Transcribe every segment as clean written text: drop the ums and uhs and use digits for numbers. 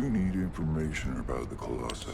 you need information about the Colossi.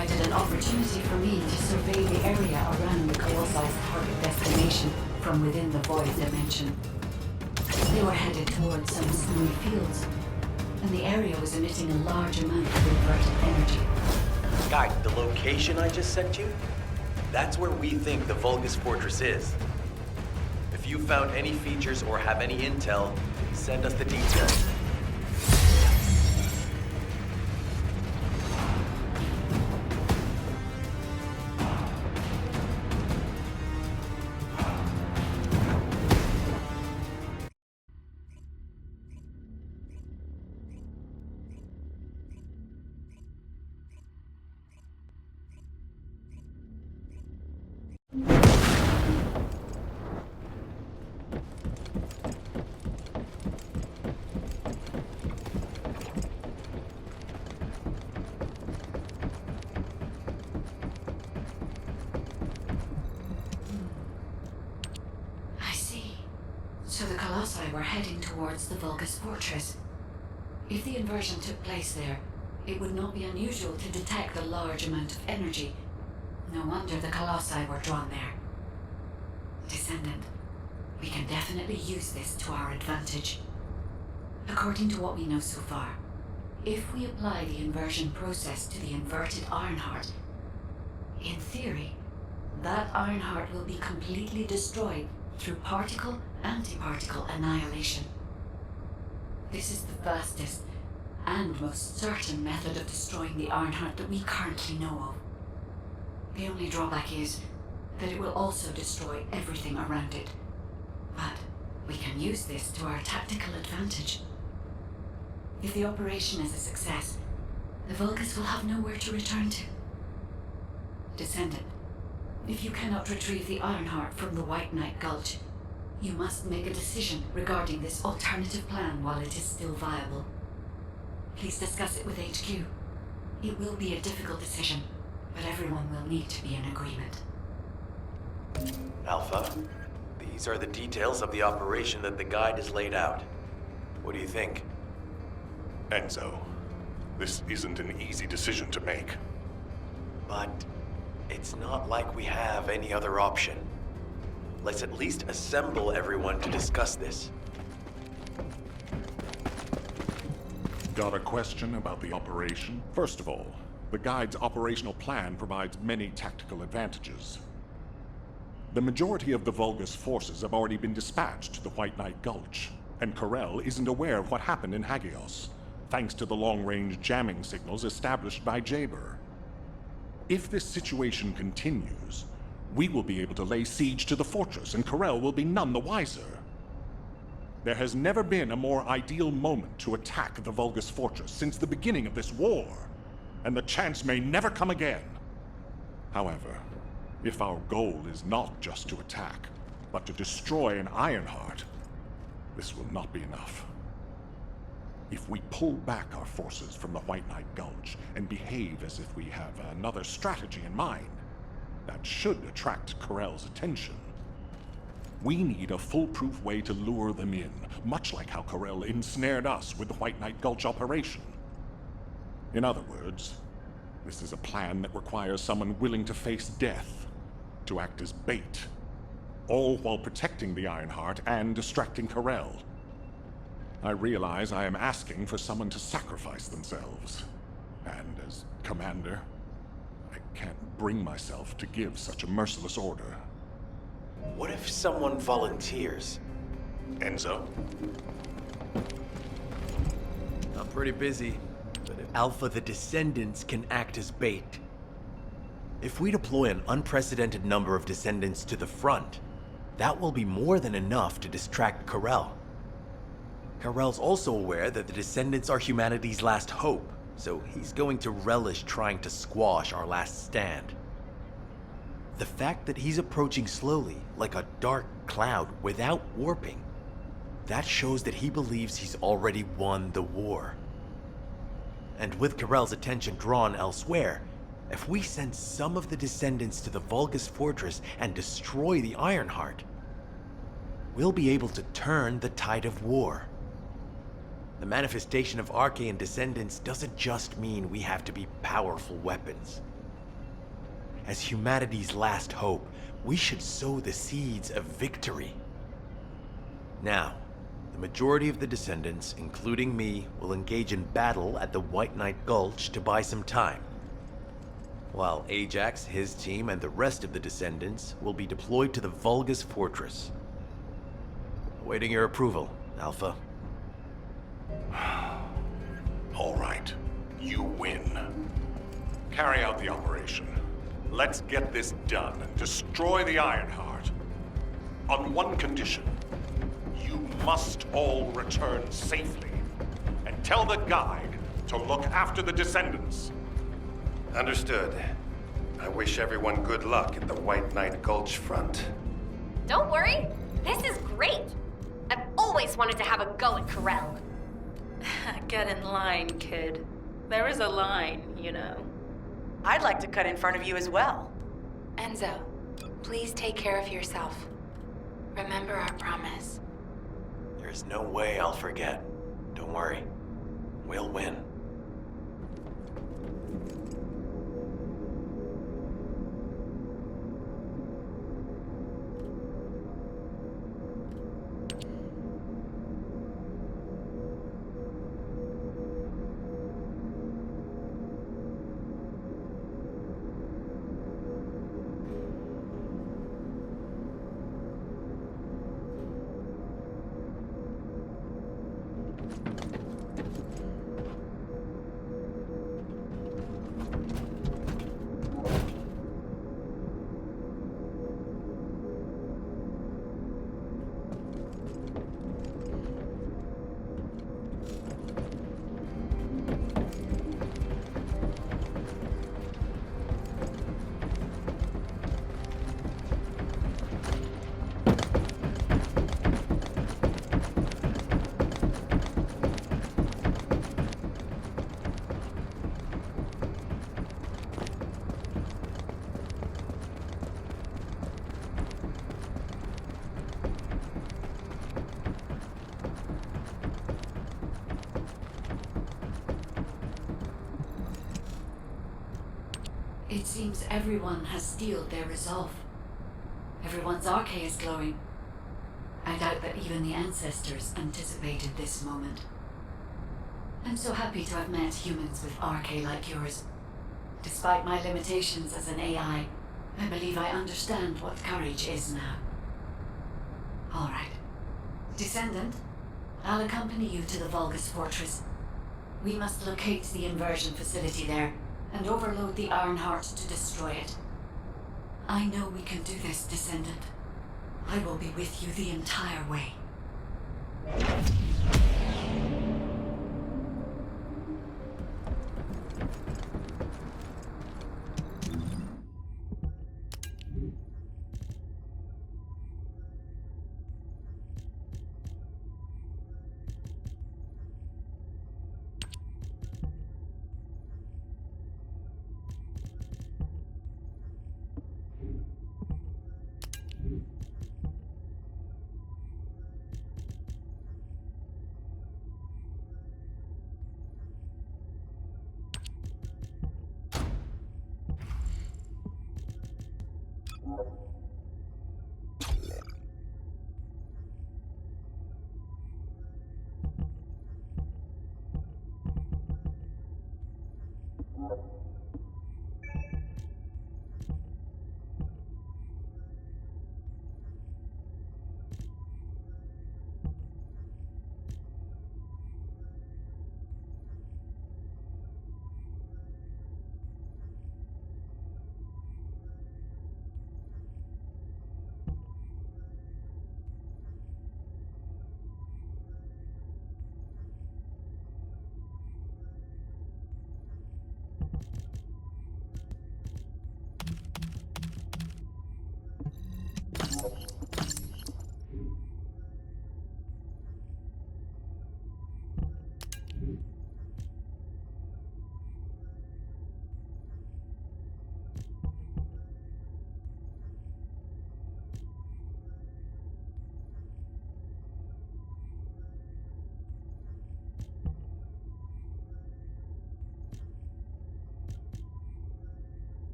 provided an opportunity for me to survey the area around the Colossal's target destination from within the void dimension. They were headed towards some snowy fields, and the area was emitting a large amount of inverted energy. Guide, the location I just sent you? That's where we think the Vulgus Fortress is. If you found any features or have any intel, send us the details. So the Colossi were heading towards the Vulgus Fortress. If the inversion took place there, it would not be unusual to detect a large amount of energy. No wonder the Colossi were drawn there. Descendant, we can definitely use this to our advantage. According to what we know so far, if we apply the inversion process to the inverted Ironheart, in theory, that Ironheart will be completely destroyed through particle-antiparticle annihilation. This is the fastest and most certain method of destroying the Ironheart that we currently know of. The only drawback is that it will also destroy everything around it. But we can use this to our tactical advantage. If the operation is a success, the Vulgus will have nowhere to return to. Descendant, if you cannot retrieve the Ironheart from the White Knight Gulch, you must make a decision regarding this alternative plan while it is still viable. Please discuss it with HQ. It will be a difficult decision, but everyone will need to be in agreement. Alpha, these are the details of the operation that the guide has laid out. What do you think? Enzo, this isn't an easy decision to make. But it's not like we have any other option. Let's at least assemble everyone to discuss this. Got a question about the operation? First of all, the guide's operational plan provides many tactical advantages. The majority of the Vulgus forces have already been dispatched to the White Knight Gulch, and Corel isn't aware of what happened in Hagios, thanks to the long-range jamming signals established by Jaber. If this situation continues, we will be able to lay siege to the fortress, and Corel will be none the wiser. There has never been a more ideal moment to attack the Vulgus fortress since the beginning of this war, and the chance may never come again. However, if our goal is not just to attack, but to destroy an Ironheart, this will not be enough. If we pull back our forces from the White Knight Gulch and behave as if we have another strategy in mind, that should attract Corel's attention. We need a foolproof way to lure them in, much like how Corel ensnared us with the White Knight Gulch operation. In other words, this is a plan that requires someone willing to face death, to act as bait, all while protecting the Ironheart and distracting Corel. I realize I am asking for someone to sacrifice themselves, and as commander, I can't bring myself to give such a merciless order. What if someone volunteers? Enzo? I'm pretty busy, but if Alpha the Descendants can act as bait. If we deploy an unprecedented number of Descendants to the front, that will be more than enough to distract Corel. Corel's also aware that the Descendants are humanity's last hope, so he's going to relish trying to squash our last stand. The fact that he's approaching slowly, like a dark cloud without warping, that shows that he believes he's already won the war. And with Corel's attention drawn elsewhere, if we send some of the Descendants to the Vulgus Fortress and destroy the Ironheart, we'll be able to turn the tide of war. The manifestation of Archaean Descendants doesn't just mean we have to be powerful weapons. As humanity's last hope, we should sow the seeds of victory. Now, the majority of the Descendants, including me, will engage in battle at the White Knight Gulch to buy some time. While Ajax, his team, and the rest of the Descendants will be deployed to the Vulgus Fortress. Awaiting your approval, Alpha. All right. You win. Carry out the operation. Let's get this done and destroy the Ironheart. On one condition. You must all return safely. And tell the guide to look after the Descendants. Understood. I wish everyone good luck at the White Knight Gulch front. Don't worry, this is great. I've always wanted to have a go at Corel. Get in line, kid. There is a line, you know. I'd like to cut in front of you as well. Enzo, please take care of yourself. Remember our promise. There's no way I'll forget. Don't worry. We'll win. It seems everyone has steeled their resolve. Everyone's arche is glowing. I doubt that even the ancestors anticipated this moment. I'm so happy to have met humans with arche like yours. Despite my limitations as an AI, I believe I understand what courage is now. All right. Descendant, I'll accompany you to the Vulgus Fortress. We must locate the inversion facility there and overload the Ironheart to destroy it. I know we can do this, Descendant. I will be with you the entire way.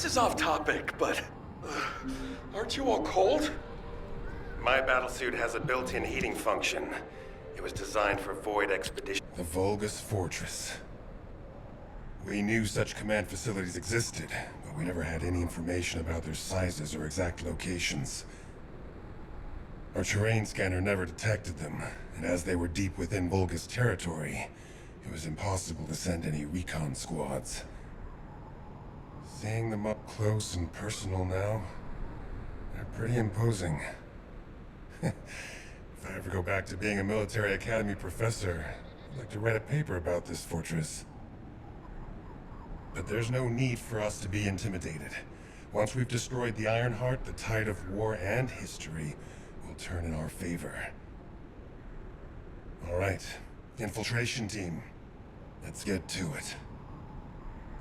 This is off topic, but aren't you all cold? My battlesuit has a built-in heating function. It was designed for void expedition. The Vulgus Fortress. We knew such command facilities existed, but we never had any information about their sizes or exact locations. Our terrain scanner never detected them, and as they were deep within Vulgus territory, it was impossible to send any recon squads. Seeing them up close and personal now, they're pretty imposing. If I ever go back to being a military academy professor, I'd like to write a paper about this fortress. But there's no need for us to be intimidated. Once we've destroyed the Ironheart, the tide of war and history will turn in our favor. All right, infiltration team. Let's get to it.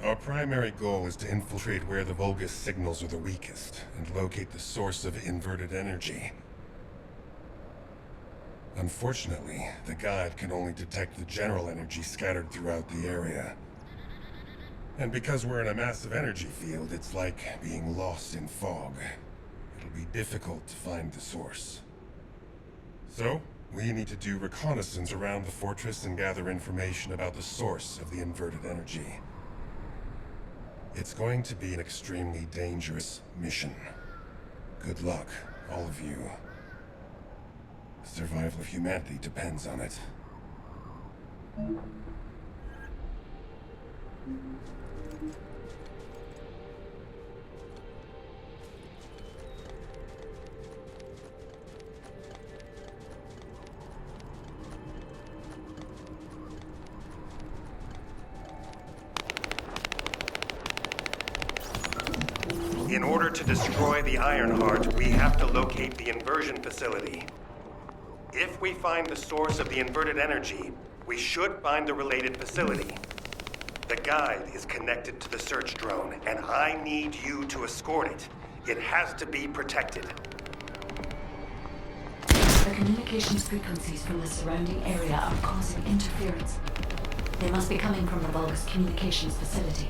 Our primary goal is to infiltrate where the Vulgus signals are the weakest and locate the source of inverted energy. Unfortunately, the guide can only detect the general energy scattered throughout the area. And because we're in a massive energy field, it's like being lost in fog. It'll be difficult to find the source. So, we need to do reconnaissance around the fortress and gather information about the source of the inverted energy. It's going to be an extremely dangerous mission. Good luck, all of you. The survival of humanity depends on it. In order to destroy the Ironheart, we have to locate the inversion facility. If we find the source of the inverted energy, we should find the related facility. The guide is connected to the search drone, and I need you to escort it. It has to be protected. The communications frequencies from the surrounding area are causing interference. They must be coming from the Vulgus communications facility.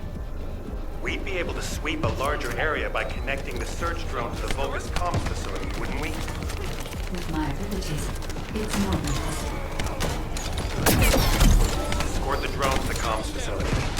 We'd be able to sweep a larger area by connecting the search drone to the Vulgus comms facility, wouldn't we? With my abilities, it's more than possible. Escort the drone to the comms facility.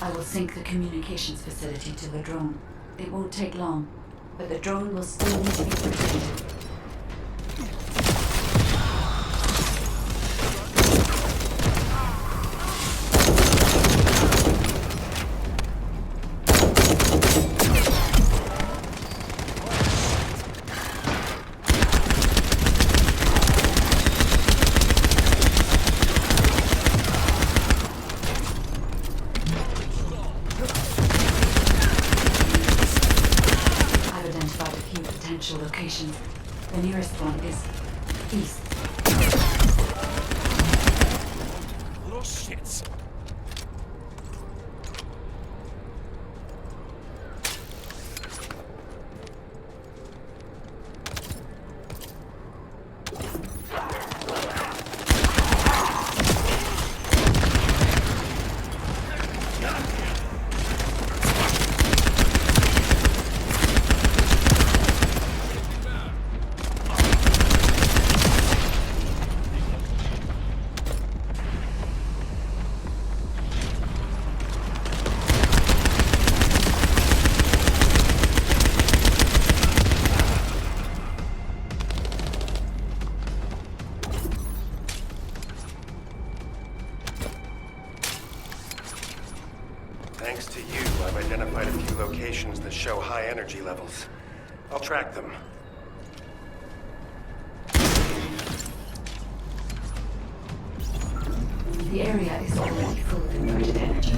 I will sync the communications facility to the drone. It won't take long, but the drone will still need to be protected. Locations. The nearest one is east. Little shits. Thanks to you, I've identified a few locations that show high energy levels. I'll track them. The area is already full of inverted energy.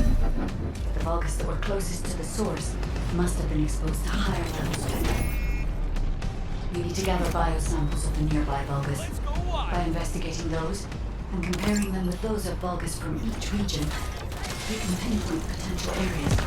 The Vulgus that were closest to the source must have been exposed to higher levels of energy. We need to gather biosamples of the nearby Vulgus. By investigating those, and comparing them with those of Vulgus from each region, we can pinpoint potential areas.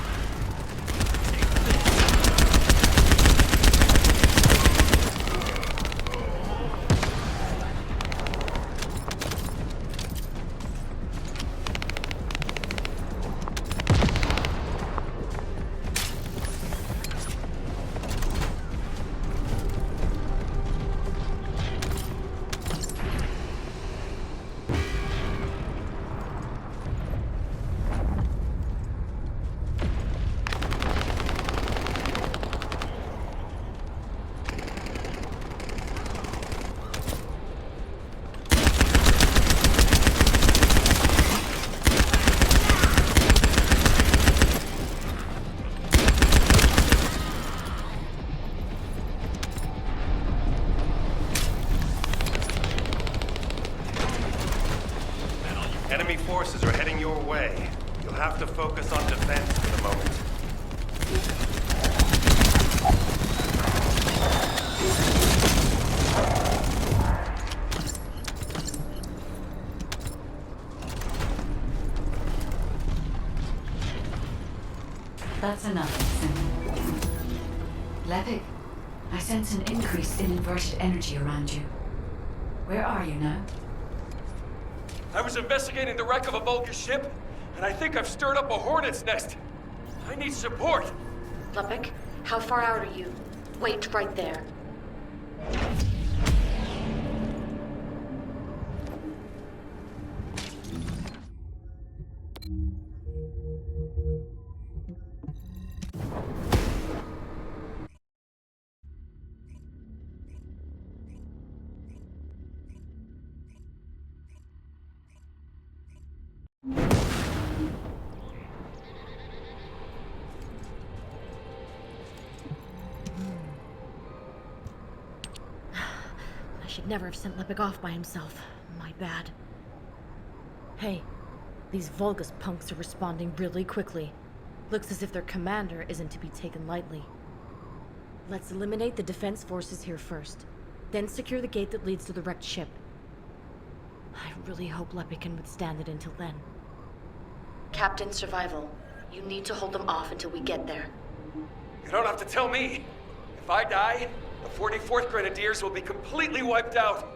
Enemy forces are heading your way. You'll have to focus on defense for the moment. That's enough, Descendant. Lepik, I sense an increase in inverted energy around you. Where are you now? I was investigating the wreck of a Vulcan ship, and I think I've stirred up a hornet's nest. I need support. Lepik, how far out are you? Wait right there. I should never have sent Lepik off by himself. My bad. Hey, these Vulgus punks are responding really quickly. Looks as if their commander isn't to be taken lightly. Let's eliminate the defense forces here first, then secure the gate that leads to the wrecked ship. I really hope Lepik can withstand it until then. Captain Survival, you need to hold them off until we get there. You don't have to tell me. If I die, the 44th Grenadiers will be completely wiped out.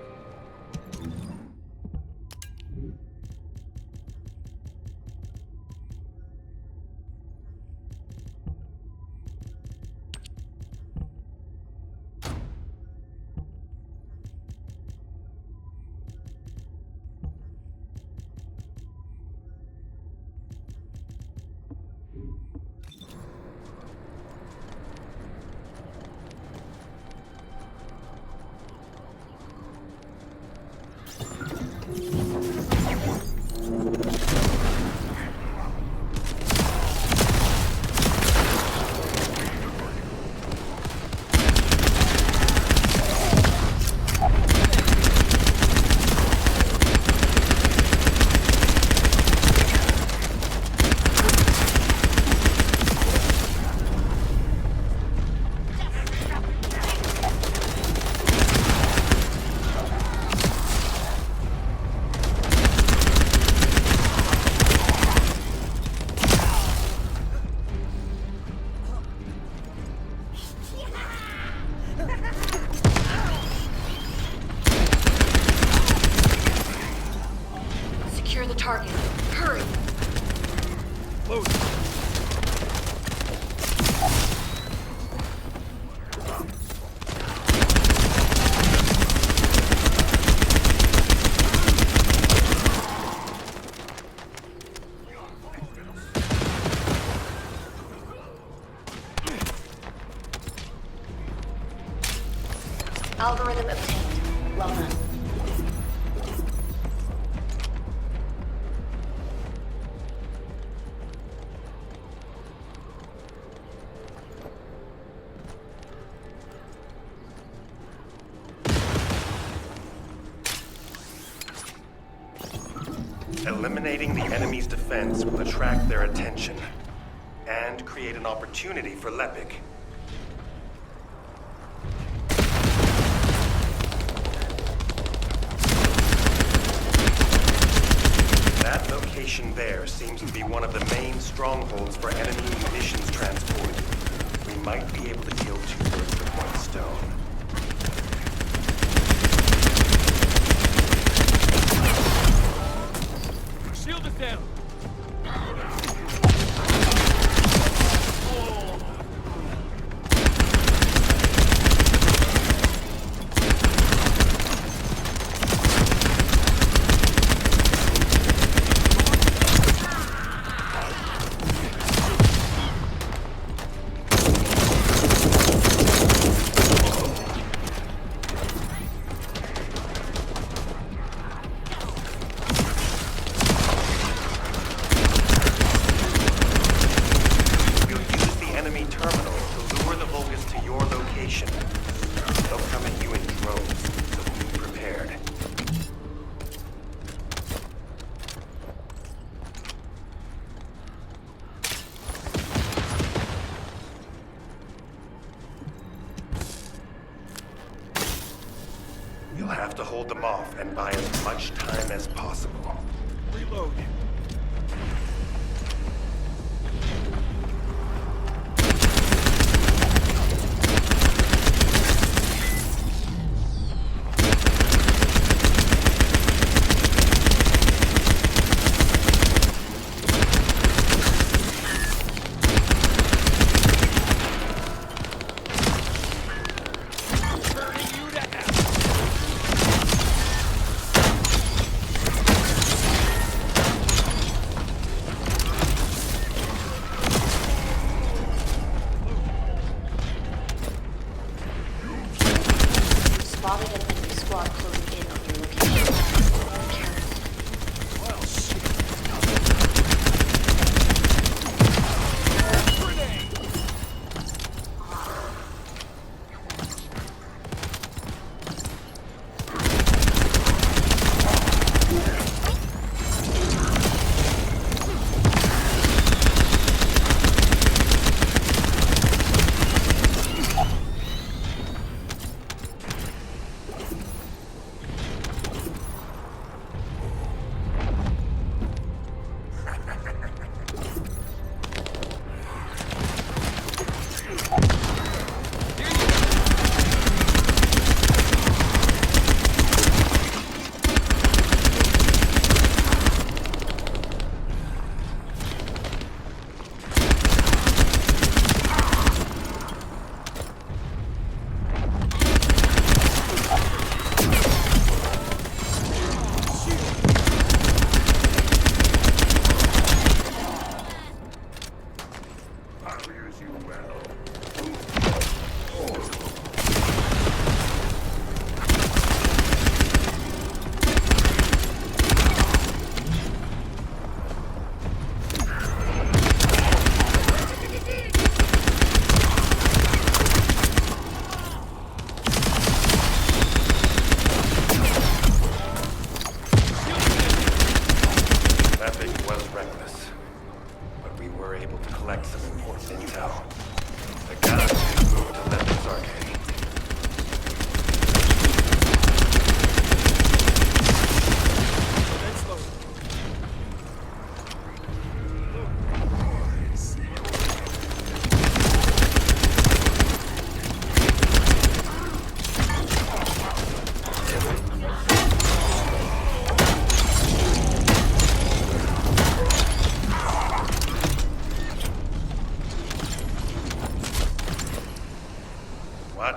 target. Hurry! Load. Algorithm obtained. Well done. Eliminating the enemy's defense will attract their attention and create an opportunity for Lepic. That location there seems to be one of the main strongholds for enemy munitions transport. We might be able to kill two birds with one stone. Shield is down. We'll use the enemy terminal to lure the Vulgus to your location. They'll come at you in droves, so be prepared. You'll have to hold them off and buy as much time as possible. Reload. Turning you to ash.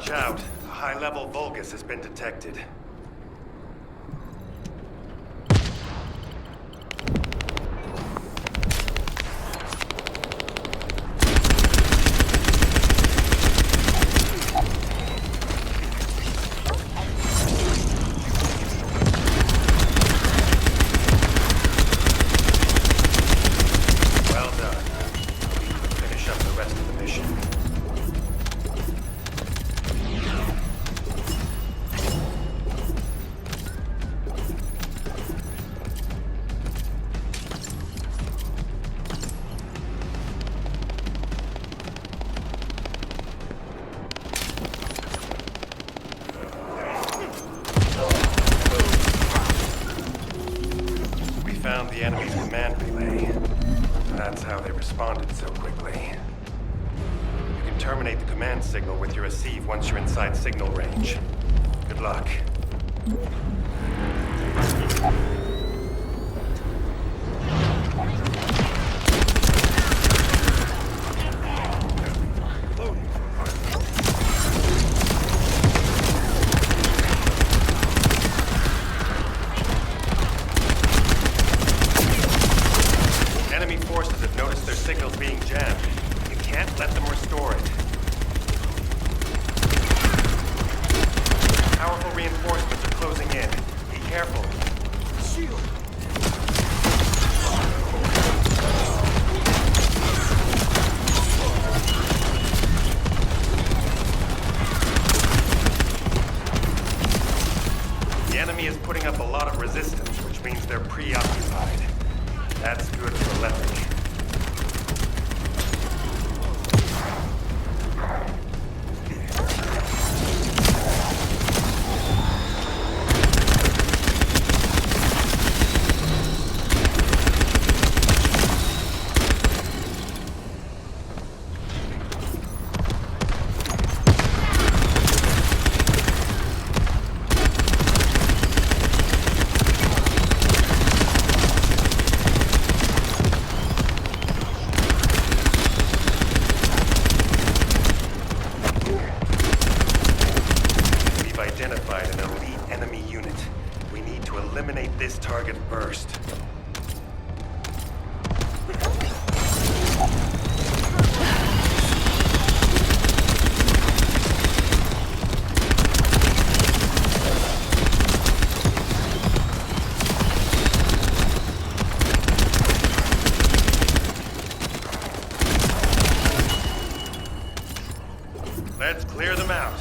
Watch out. A high-level Vulgus has been detected. Well done. We can finish up the rest of the mission. We found the enemy's command relay. That's how they responded so quickly. You can terminate the command signal with your receive once you're inside signal range. Good luck. Enemy forces have noticed their signals being jammed. You can't let them restore it. Powerful reinforcements are closing in. Be careful. Shield! The enemy is putting up a lot of resistance, which means they're preoccupied. That's good for Leopard. We've identified an elite enemy unit. We need to eliminate this target first. Let's clear them out.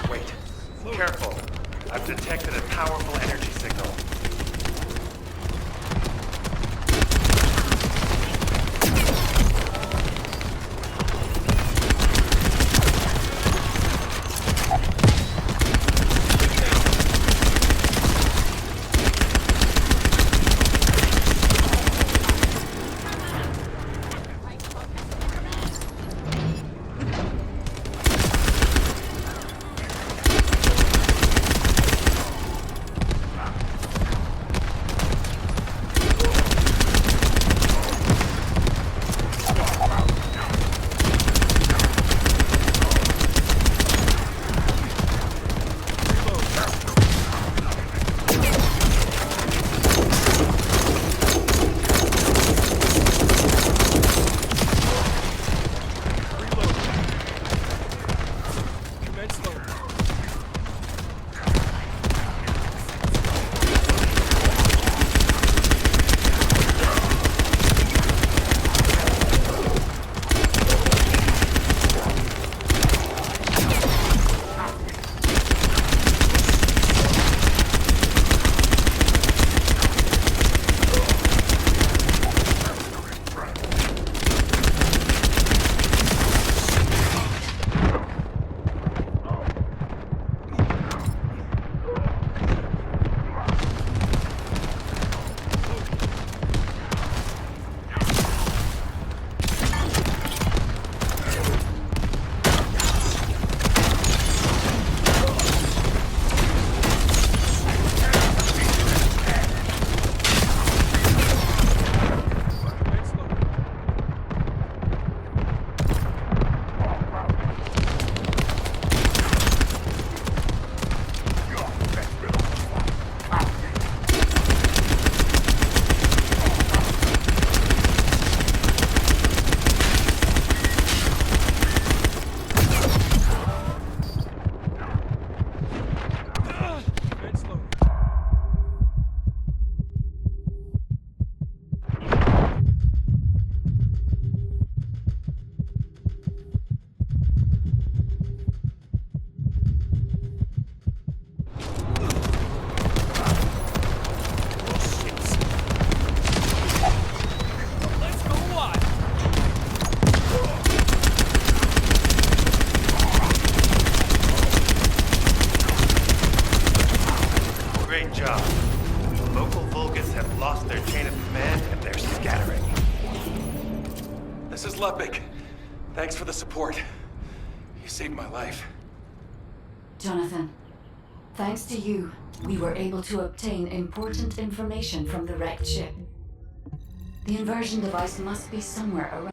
Wait. Careful. I've detected a powerful energy signal. Lepic. Thanks for the support. You saved my life. Jonathan, thanks to you, we were able to obtain important information from the wrecked ship. The inversion device must be somewhere around.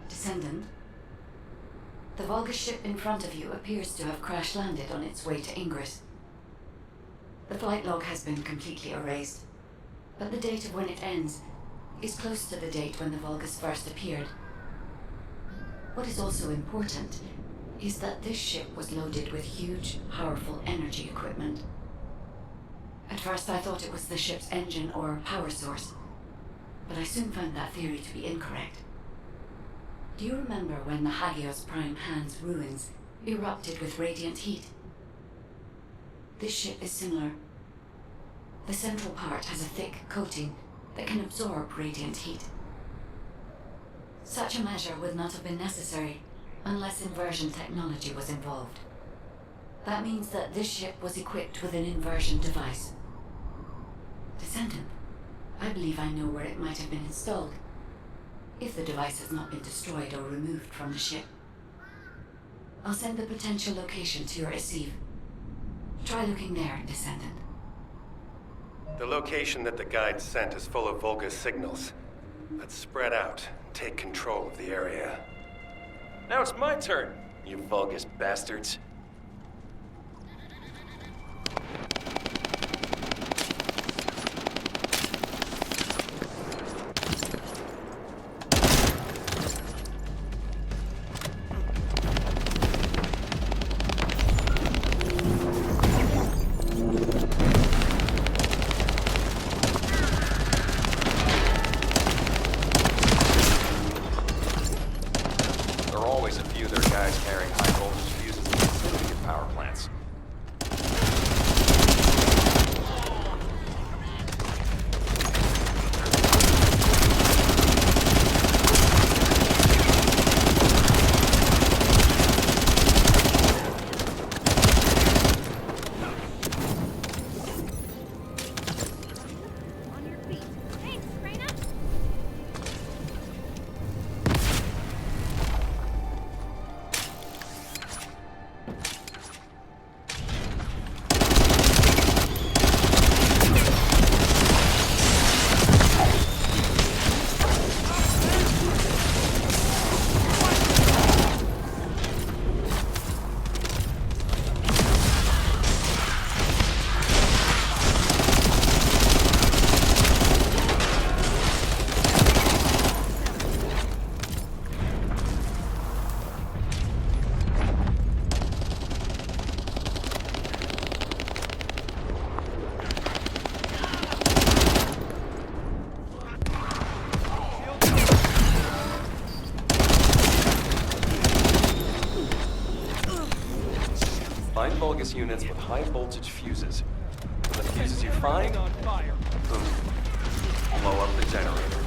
Descendant, the Vulgus ship in front of you appears to have crash-landed on its way to Ingress. The flight log has been completely erased, but the date of when it ends is close to the date when the Vulgus first appeared. What is also important is that this ship was loaded with huge, powerful energy equipment. At first I thought it was the ship's engine or power source, but I soon found that theory to be incorrect. Do you remember when the Hagios Prime Hand's ruins erupted with radiant heat? This ship is similar. The central part has a thick coating that can absorb radiant heat. Such a measure would not have been necessary unless inversion technology was involved. That means that this ship was equipped with an inversion device. Descendant, I believe I know where it might have been installed, if the device has not been destroyed or removed from the ship. I'll send the potential location to your receive. Try looking there, Descendant. The location that the guide sent is full of Vulgus signals. Let's spread out and take control of the area. Now it's my turn, you Vulgus bastards. Find Vulgus units with high voltage fuses. When the fuses you find, boom. Blow up the generator.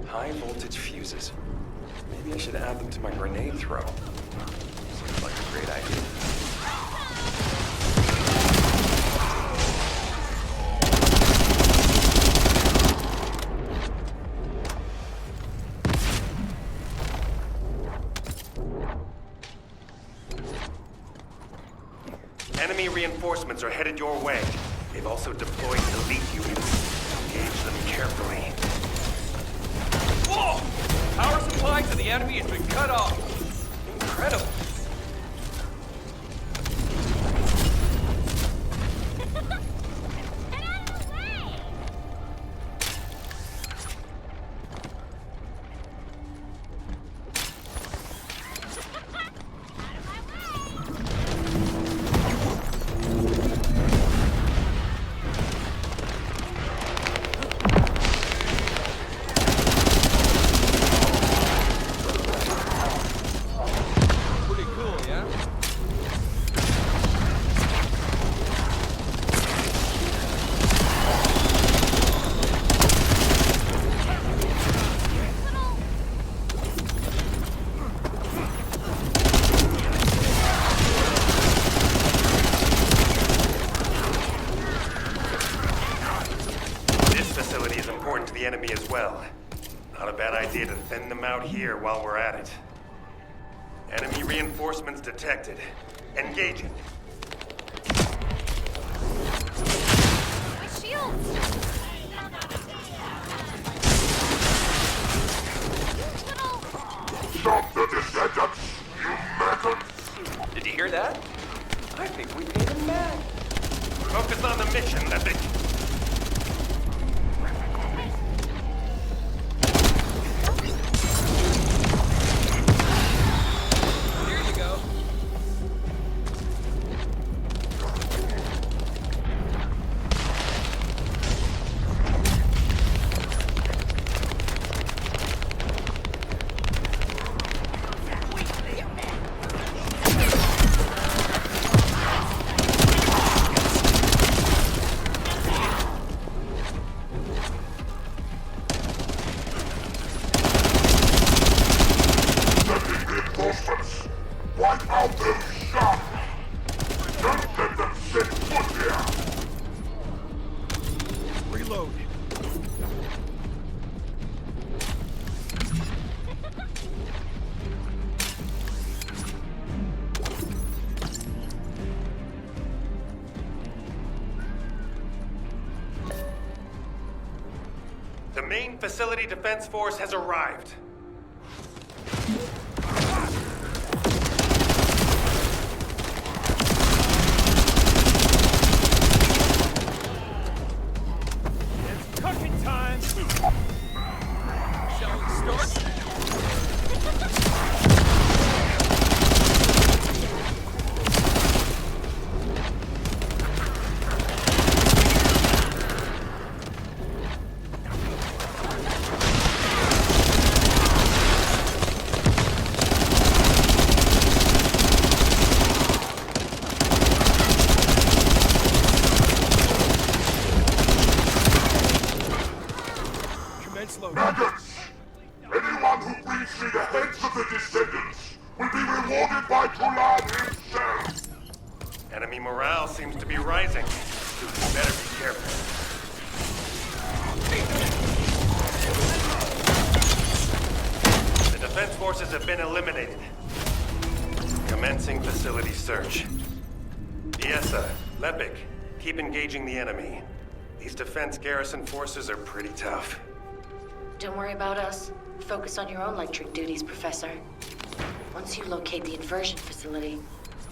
High voltage fuses. Maybe I should add them to my grenade throw. Seems like a great idea. Enemy reinforcements are headed your way. They've also deployed elite units. Engage them carefully. Whoa! Power supply to the enemy has been cut off. Incredible. warned the enemy as well. Not a bad idea to thin them out here while we're at it. Enemy reinforcements detected. Engaging. My shields! Stop the Descendants, you maggots! Did you hear that? I think we paid him back. Focus on the mission, Epic. Here you go. Reinforcements! Wipe out those scum! Don't let them set foot here! Reload. The main facility defense force has arrived. Cooking time! Shall we start? Maggots! Anyone who brings me the heads of the Descendants will be rewarded by Tulan himself! Enemy morale seems to be rising. Better be careful. The defense forces have been eliminated. Commencing facility search. Diessa, Lepik, keep engaging the enemy. These defense garrison forces are pretty tough. Don't worry about us. Focus on your own electric duties, Professor. Once you locate the inversion facility,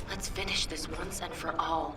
let's finish this once and for all.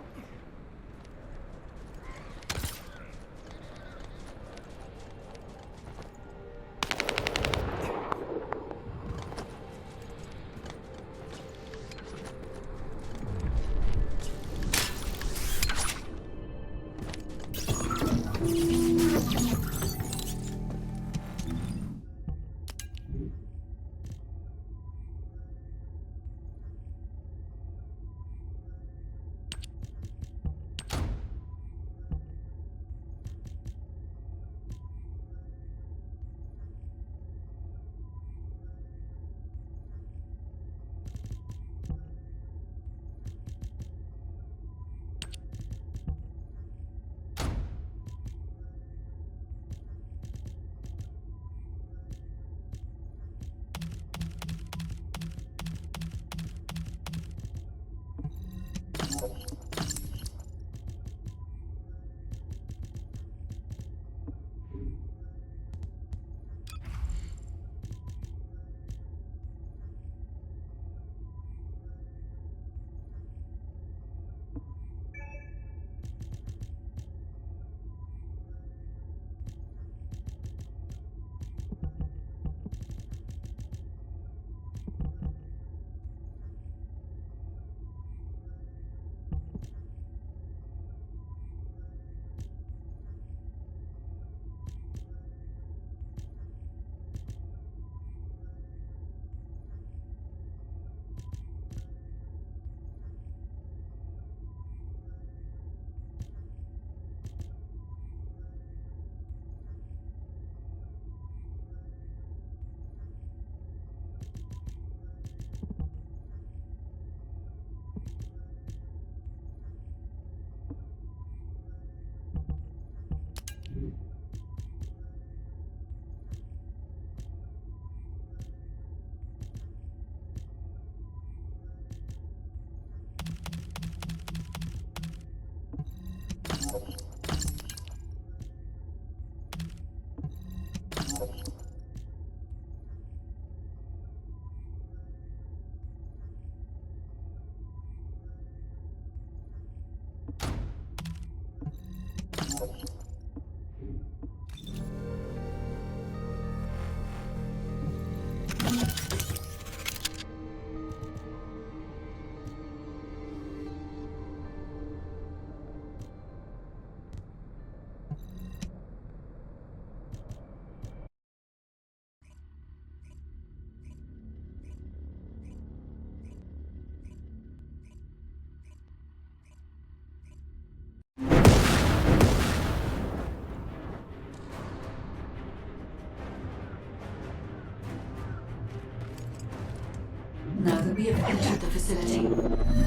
Now that we have entered the facility,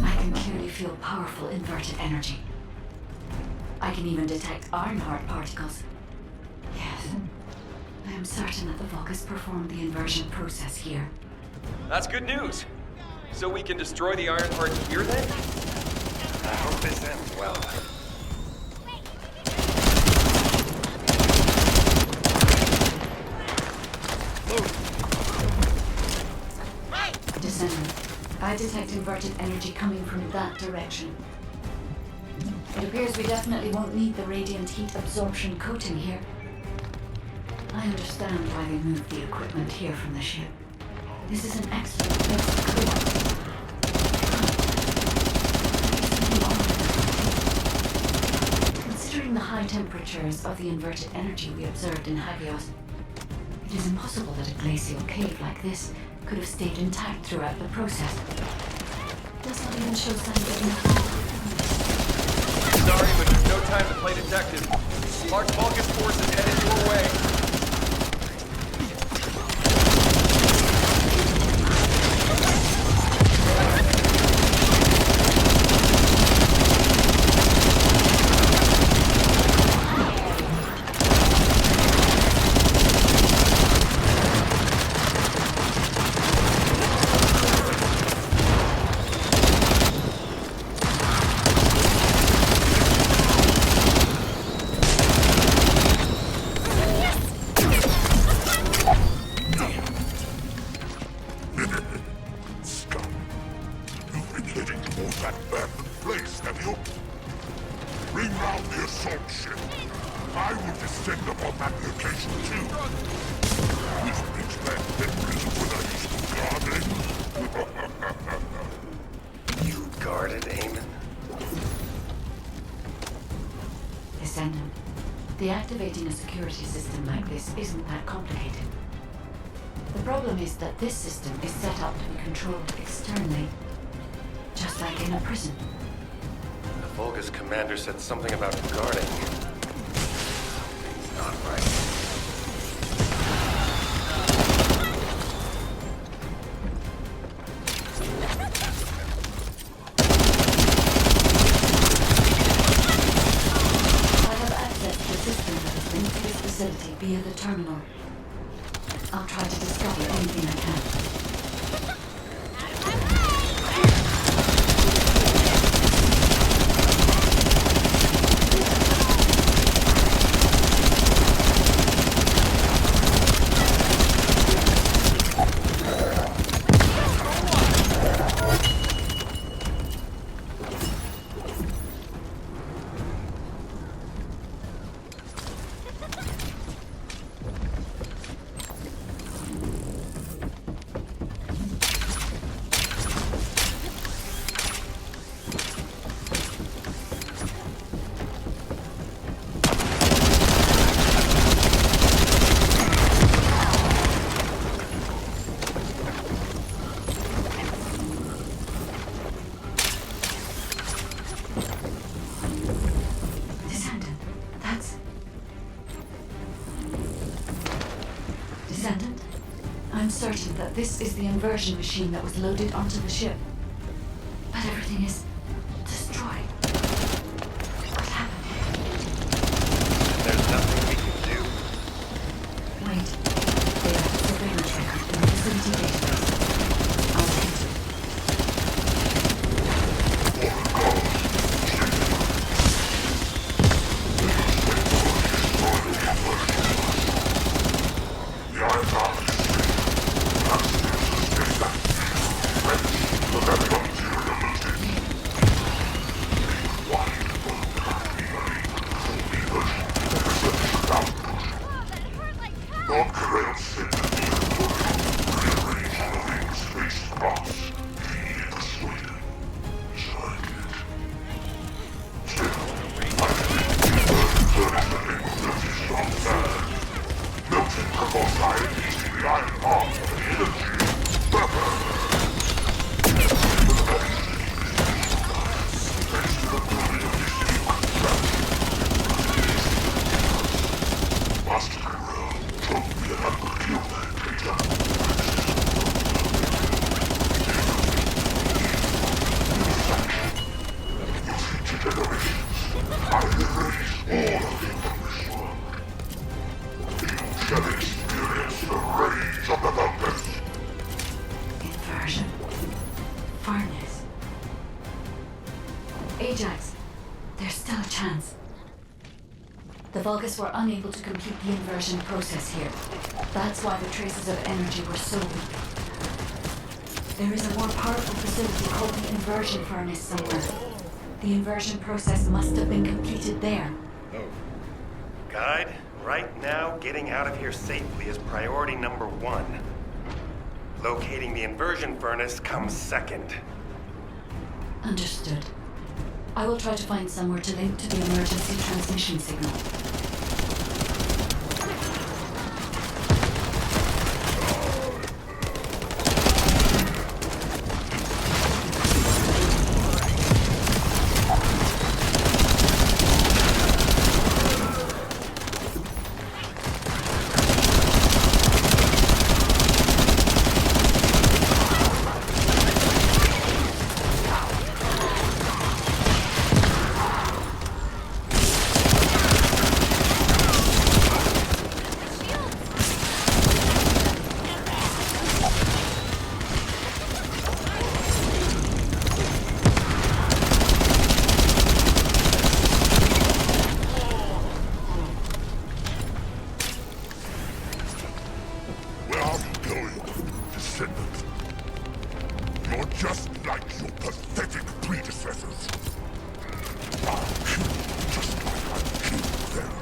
I can clearly feel powerful inverted energy. I can even detect Ironheart particles. Yes, I am certain that the Vulgus performed the inversion process here. That's good news. So we can destroy the Ironheart here then? I hope this ends well. Descendant, I detect inverted energy coming from that direction. It appears we definitely won't need the radiant heat absorption coating here. I understand why they moved the equipment here from the ship. This is an excellent place to cool. Considering the high temperatures of the inverted energy we observed in Hagios, it is impossible that a glacial cave like this could have stayed intact throughout the process. It does not even show signs of Sorry, but there's no time to play detective. Large Vulgus force is headed your way. Descendant, deactivating a security system like this isn't that complicated. The problem is that this system is set up to be controlled externally, just like in a prison. The Vulgus commander said something about guarding. Something's not right. Via the terminal. I'll try to discover anything I can. Descendant, I'm certain that this is the inversion machine that was loaded onto the ship. But everything is destroyed. What happened? There's nothing we can do. Wait. They have a surveillance record in the facility database. I'll take it. boss. He persuaded. So I did. Still, I think the furnace that they will notice on third. Melting peroxide heating the iron heart of the energy. Purple. Master Girl told me that I could kill that creature. Using generations, I erase all of you from this world. You shall experience the rage of the Vulgus. Inversion. Furnace. Ajax, there's still a chance. The Vulgus were unable to complete the inversion process here. That's why the traces of energy were so weak. There is a more powerful facility called the inversion furnace somewhere. The inversion process must have been completed there. Guide, right now, getting out of here safely is priority number 1. Locating the inversion furnace comes second. Understood. I will try to find somewhere to link to the emergency transmission signal. Where are you going, Descendant? You're just like your pathetic predecessors. I'll kill you just like I killed them.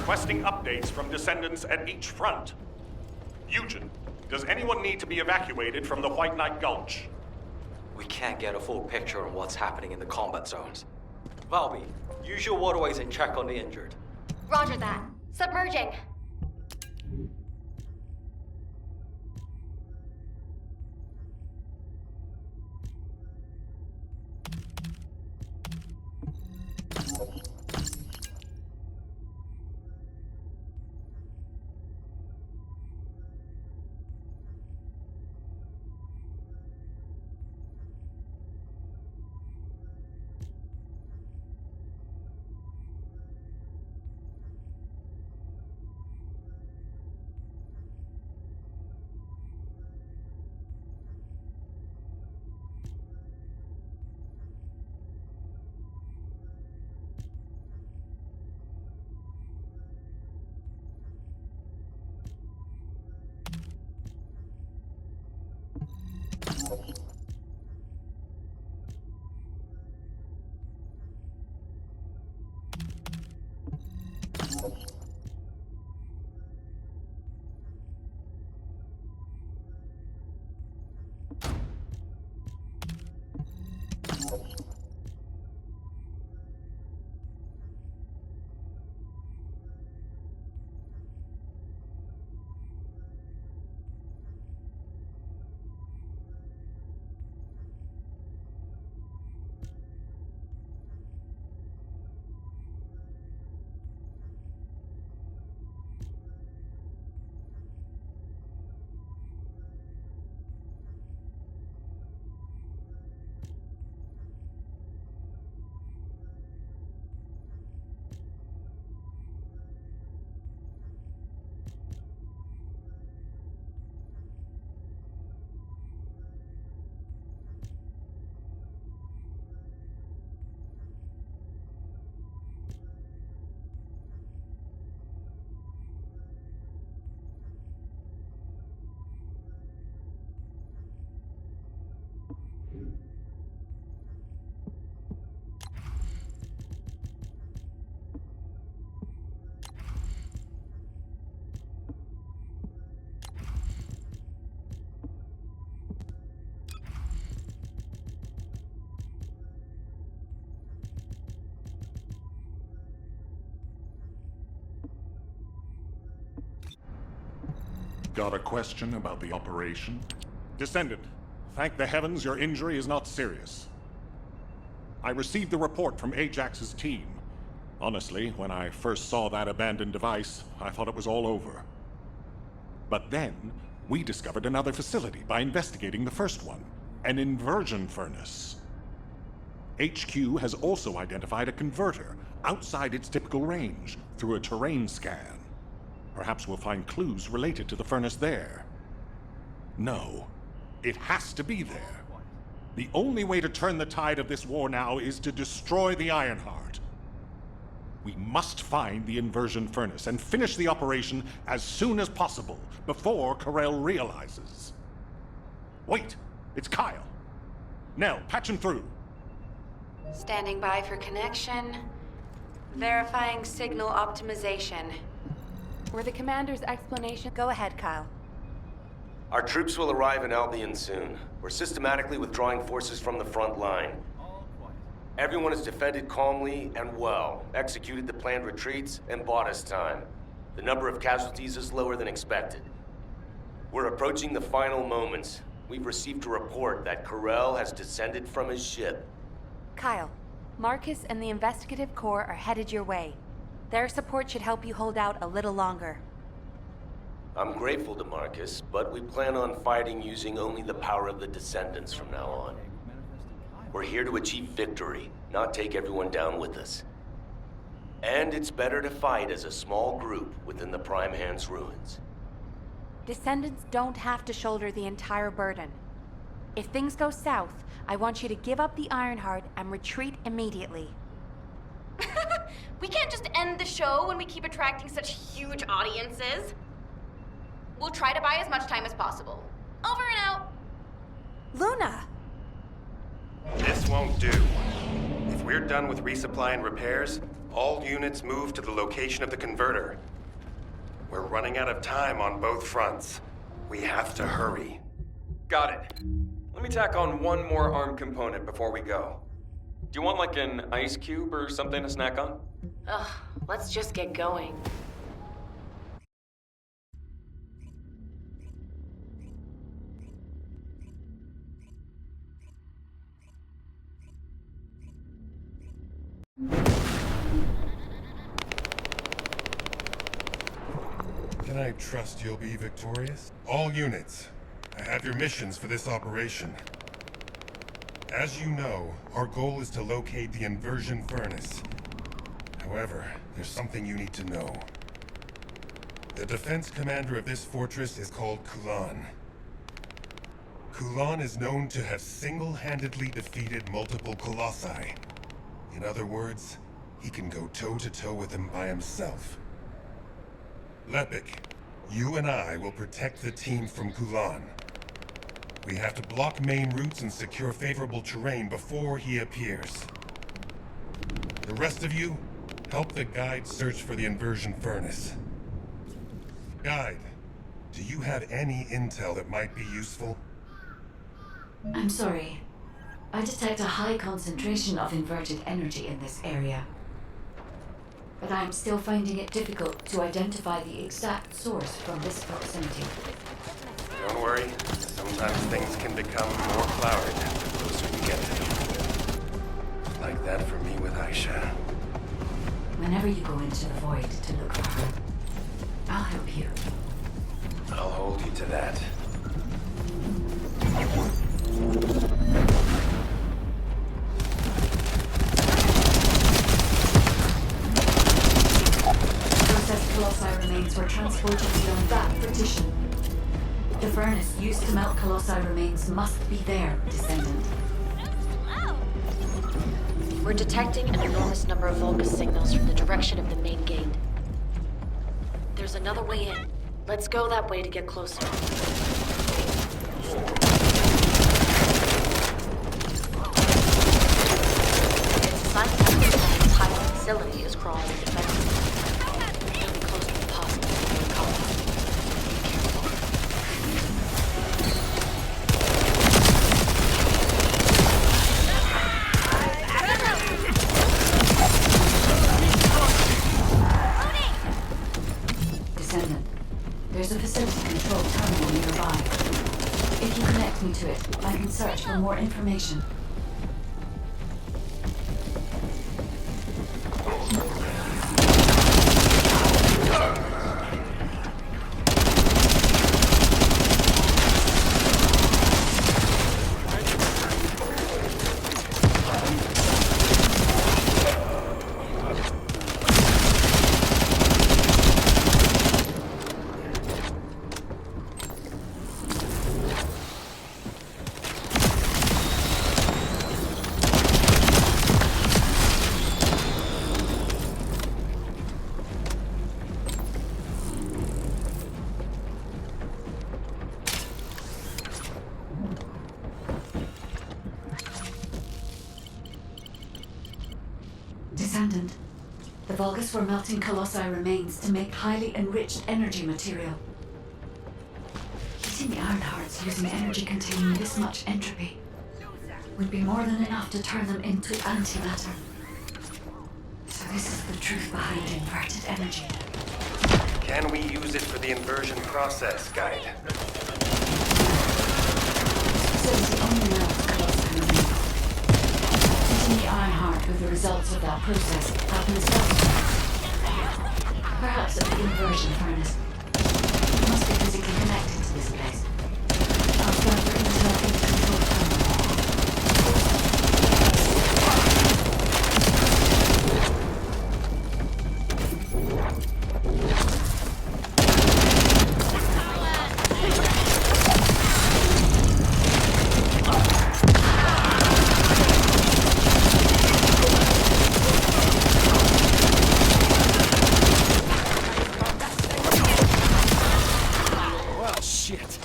requesting updates from Descendants at each front. Eugen, does anyone need to be evacuated from the White Knight Gulch? We can't get a full picture on what's happening in the combat zones. Valby, use your waterways and check on the injured. Roger that. Submerging. Got a question about the operation? Descendant, thank the heavens your injury is not serious. I received the report from Ajax's team. Honestly, when I first saw that abandoned device, I thought it was all over. But then, we discovered another facility by investigating the first one, an inversion furnace. HQ has also identified a converter outside its typical range through a terrain scan. Perhaps we'll find clues related to the furnace there. No, it has to be there. The only way to turn the tide of this war now is to destroy the Ironheart. We must find the inversion furnace and finish the operation as soon as possible, before Karel realizes. Wait, it's Kyle. Nell, patch him through. Standing by for connection. Verifying signal optimization. Were the commander's explanation? Go ahead, Kyle. Our troops will arrive in Albion soon. We're systematically withdrawing forces from the front line. Everyone has defended calmly and well, executed the planned retreats, and bought us time. The number of casualties is lower than expected. We're approaching the final moments. We've received a report that Karel has descended from his ship. Kyle, Marcus and the Investigative Corps are headed your way. Their support should help you hold out a little longer. I'm grateful to Marcus, but we plan on fighting using only the power of the Descendants from now on. We're here to achieve victory, not take everyone down with us. And it's better to fight as a small group within the Prime Hand's ruins. Descendants don't have to shoulder the entire burden. If things go south, I want you to give up the Ironheart and retreat immediately. We can't just end the show when we keep attracting such huge audiences. We'll try to buy as much time as possible. Over and out. Luna! This won't do. If we're done with resupply and repairs, All units move to the location of the converter. We're running out of time on both fronts. We have to hurry. Got it. Let me tack on one more arm component before we go. Do you want like an ice cube or something to snack on? Ugh, let's just get going. Can I trust you'll be victorious? All units, I have your missions for this operation. As you know, our goal is to locate the inversion furnace. However, there's something you need to know. The defense commander of this fortress is called Kulan. Kulan is known to have single-handedly defeated multiple colossi. In other words, he can go toe-to-toe with them by himself. Lepik, you and I will protect the team from Kulan. We have to block main routes and secure favorable terrain before he appears. The rest of you, help the guide search for the inversion furnace. Guide, do you have any intel that might be useful? I'm sorry. I detect a high concentration of inverted energy in this area. But I'm still finding it difficult to identify the exact source from this proximity. Don't worry. Sometimes things can become more clouded the closer you get to them. Like that for me with Aisha. Whenever you go into the void to look for her, I'll help you. I'll hold you to that. Processed colossi remains were transported beyond that partition. The furnace used to melt colossi remains must be there, Descendant. We're detecting an enormous number of Vulgus signals from the direction of the main gate. There's another way in. Let's go that way to get closer. It's a sign that the entire facility is crawling defensively. We'll be close as possible to the compound. Be careful. Descendant, there's a facility control terminal nearby. If you connect me to it, I can search for more information. Descendant, the Vulgus were melting colossi remains to make highly enriched energy material. Heating the iron hearts using energy containing this much entropy would be more than enough to turn them into antimatter. So this is the truth behind inverted energy. Can we use it for the inversion process, Guide? This facility only melts colossi remains. Heating the iron heart with the results of that process happens elsewhere. Perhaps at the inversion furnace. It must be physically connected to this place. I'll scan for intel in the control terminal. Well, shit.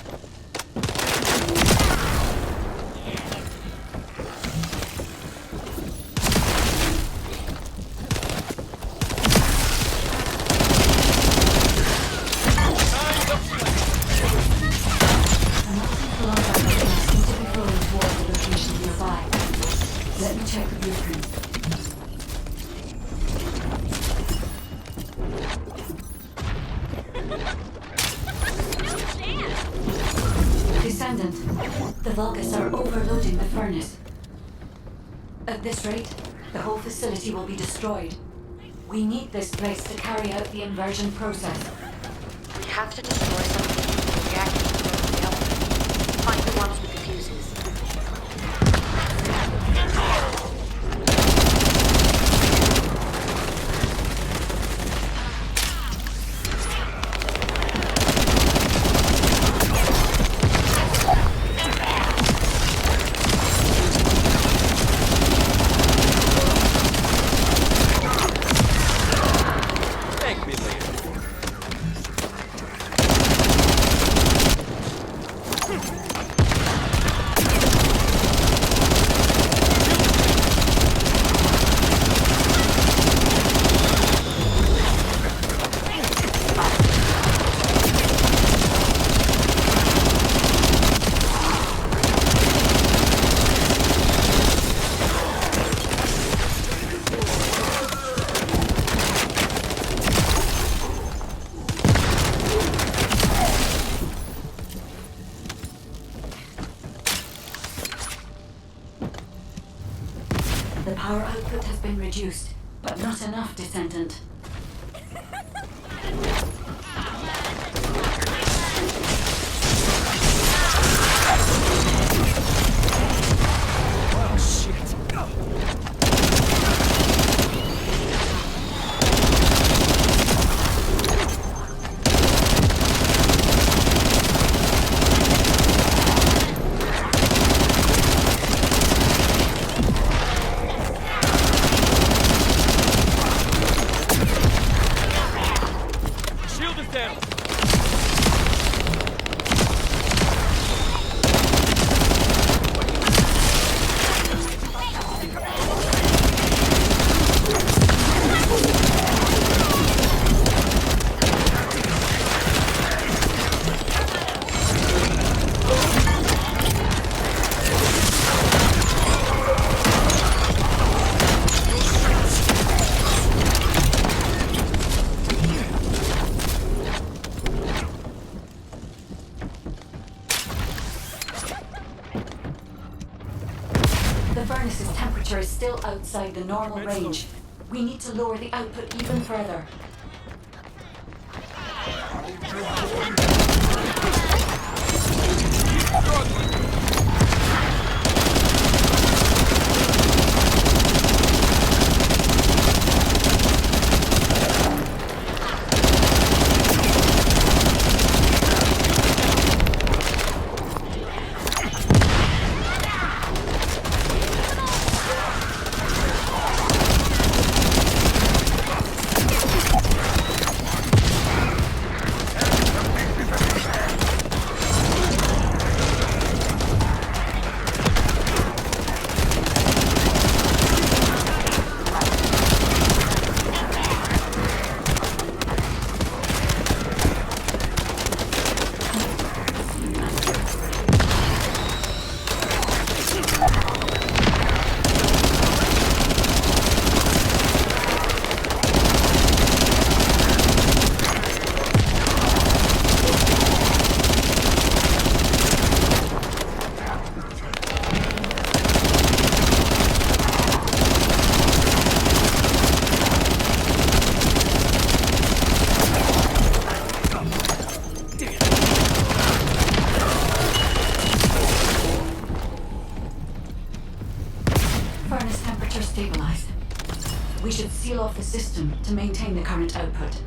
Descendant, the Vulgus are overloading the furnace. At this rate, the whole facility will be destroyed. We need this place to carry out the inversion process. We have to destroy some of the nuclear reactors to go to the output. Find the ones with the fuses. Thank me later. The power output has been reduced, but not enough, Descendant. Shield is down. The furnace's temperature is still outside the normal range. We need to lower the output even further. Furnace temperature stabilized. We should seal off the system to maintain the current output.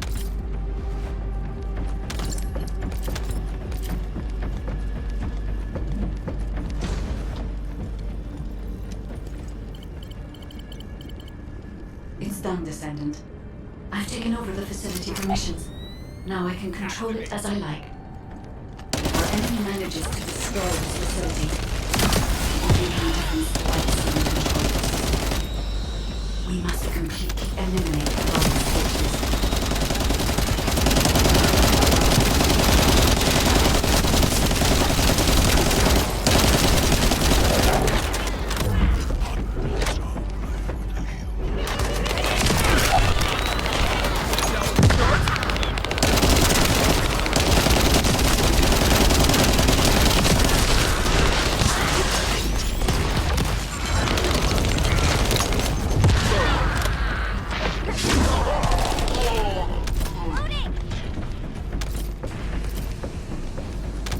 It's done, Descendant. I've taken over the facility permissions. Now I can control it as I like. If our enemy manages to destroy this facility, it will be no difference to what it's in control. We must completely eliminate the Vulgus forces.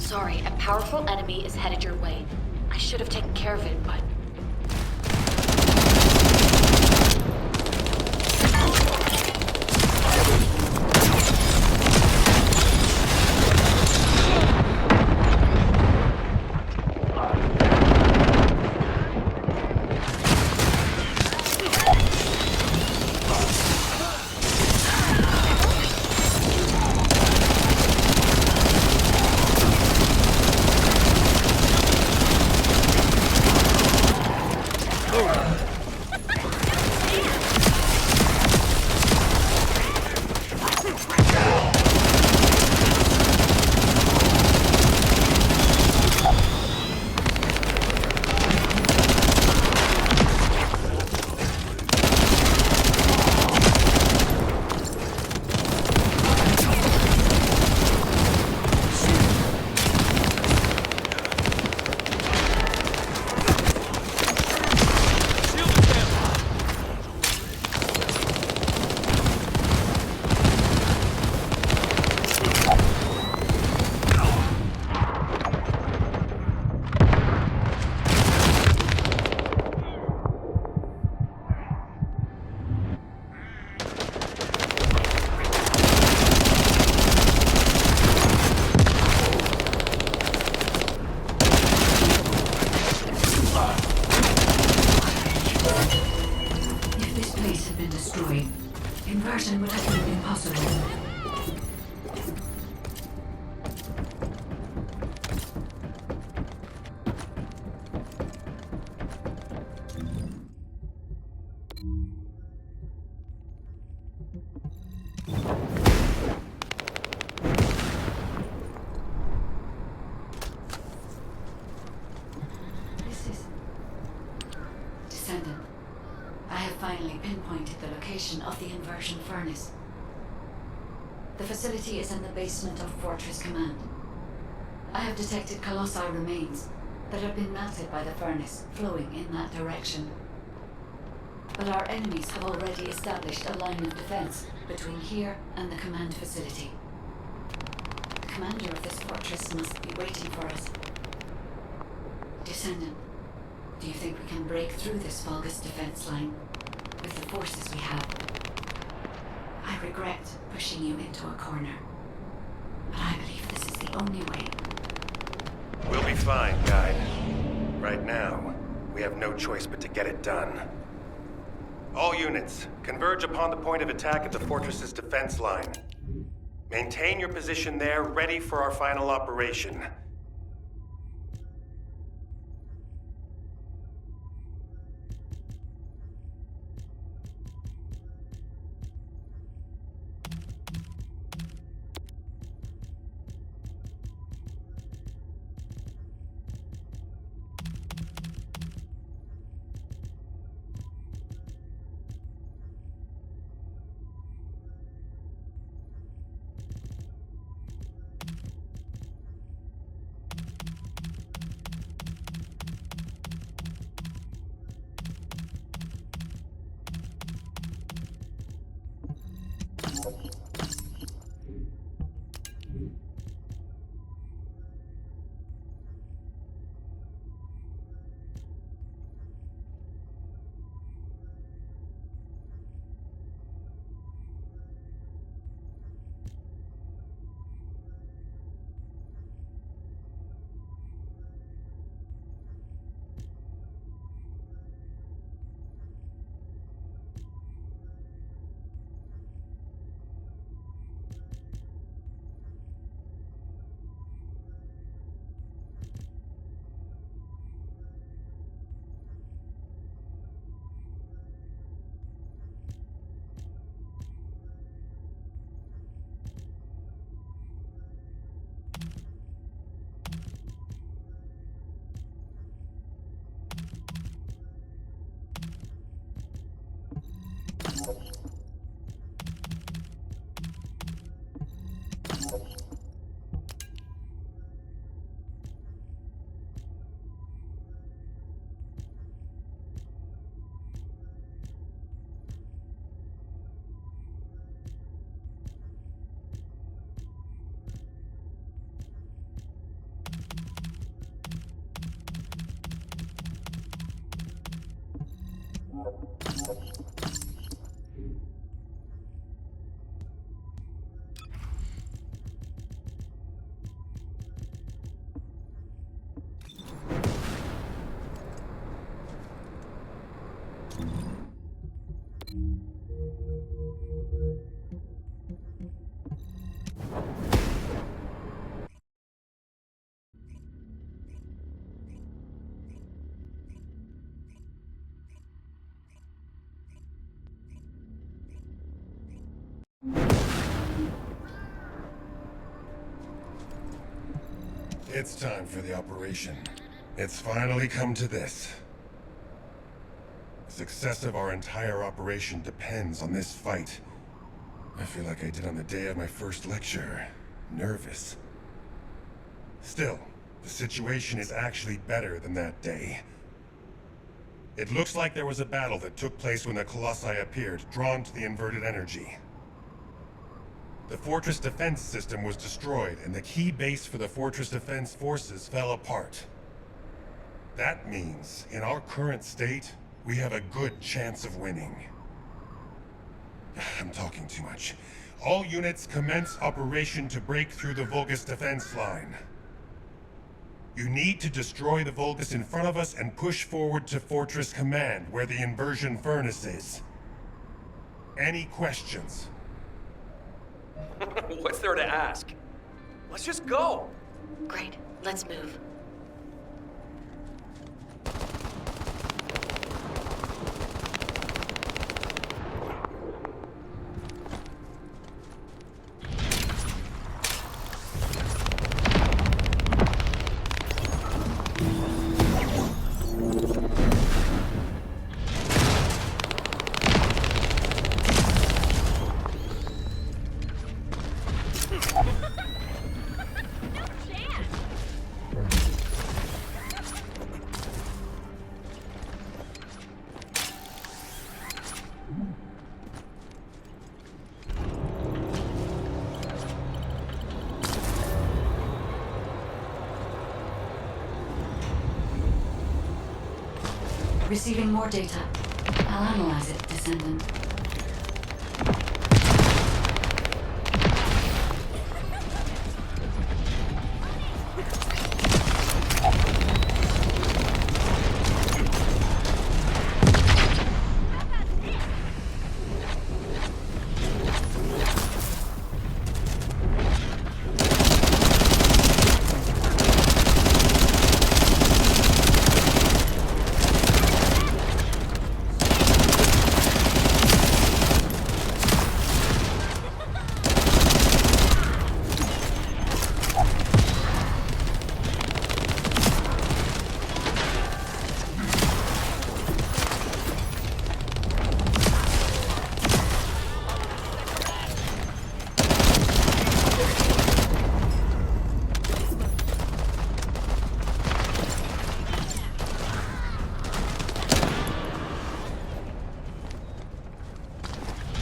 Sorry, a powerful enemy is headed your way. I should have taken care of it, but... If this place had been destroyed, inversion would have been impossible. This is... Descendant. I have finally pinpointed the location of the inversion furnace. The facility is in the basement of Fortress Command. I have detected colossi remains that have been melted by the furnace, flowing in that direction. But our enemies have already established a line of defense between here and the command facility. The commander of this fortress must be waiting for us. Descendant, do you think we can break through this Vulgus defense line with the forces we have? I regret pushing you into a corner, but I believe this is the only way. We'll be fine, Guide. Right now, we have no choice but to get it done. All units, converge upon the point of attack at the fortress's defense line. Maintain your position there, ready for our final operation. It's time for the operation. It's finally come to this. The success of our entire operation depends on this fight. I feel like I did on the day of my first lecture. Nervous. Still, the situation is actually better than that day. It looks like there was a battle that took place when the Colossi appeared, drawn to the inverted energy. The fortress defense system was destroyed, and the key base for the fortress defense forces fell apart. That means, in our current state, we have a good chance of winning. I'm talking too much. All units commence operation to break through the Vulgus defense line. You need to destroy the Vulgus in front of us and push forward to Fortress Command, where the inversion furnace is. Any questions? What's there to ask? Let's just go! Great, let's move. Receiving more data. I'll analyze it, Descendant.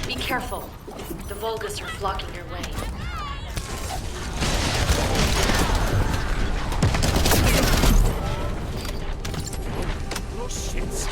Be careful. The Vulgus are blocking your way. Oh, shit.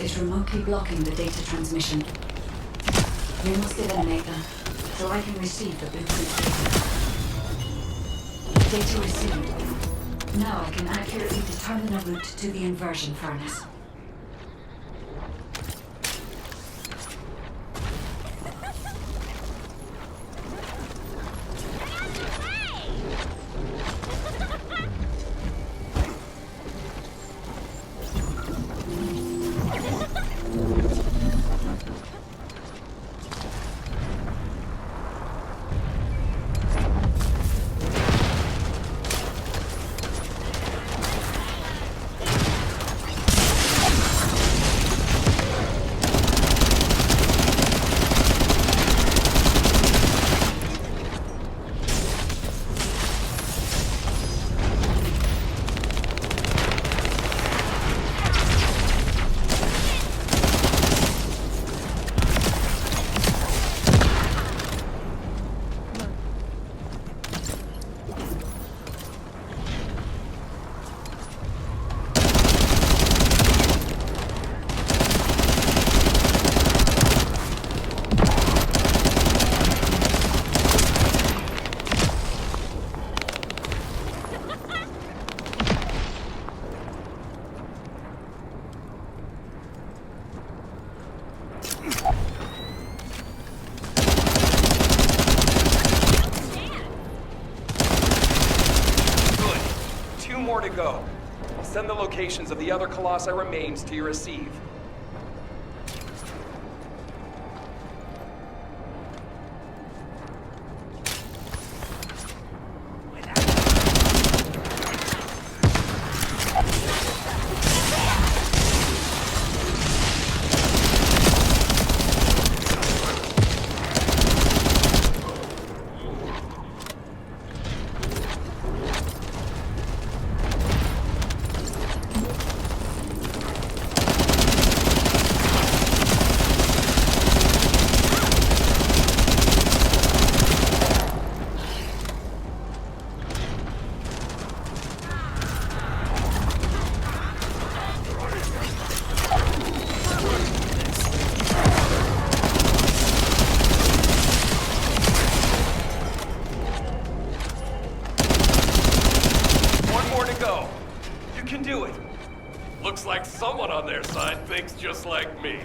Is remotely blocking the data transmission. We must eliminate that, so I can receive the blueprint data. Data received. Now I can accurately determine a route to the inversion furnace. go. I'll send the locations of the other Colossi remains to your receive. Looks like someone on their side thinks just like me.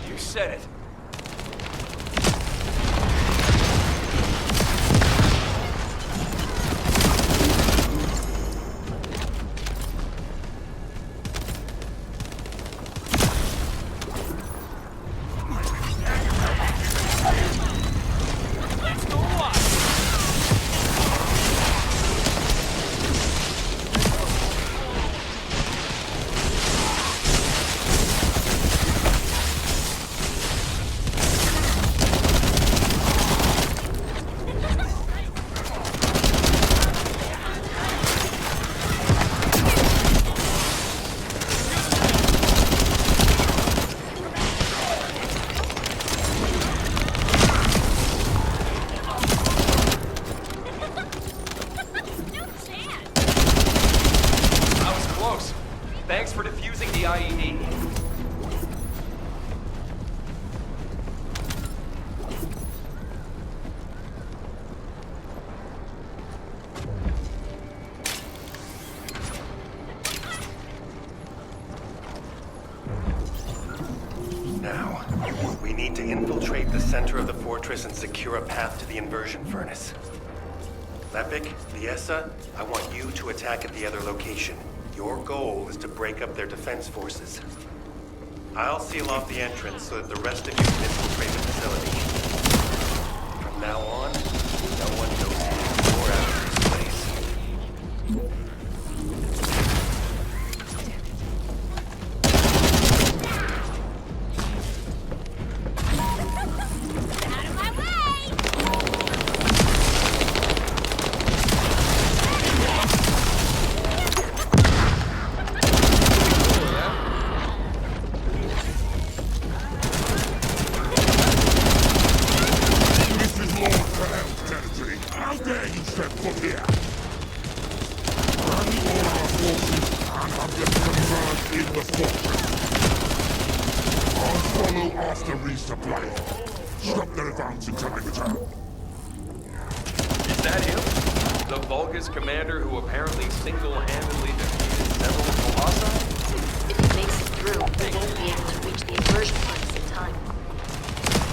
You said it. Thanks for defusing the IED. Now, we need to infiltrate the center of the fortress and secure a path to the inversion furnace. Lepik, Liesa, I want you to attack at the other location. Your goal is to break up their defense forces. I'll seal off the entrance so that the rest of you can infiltrate the facility. From now on, no one goes in or out of this place. Is that him? The Vulgus commander who apparently single-handedly defeated several Colossi? If he makes it through, we won't be able to reach the inversion furnace in time.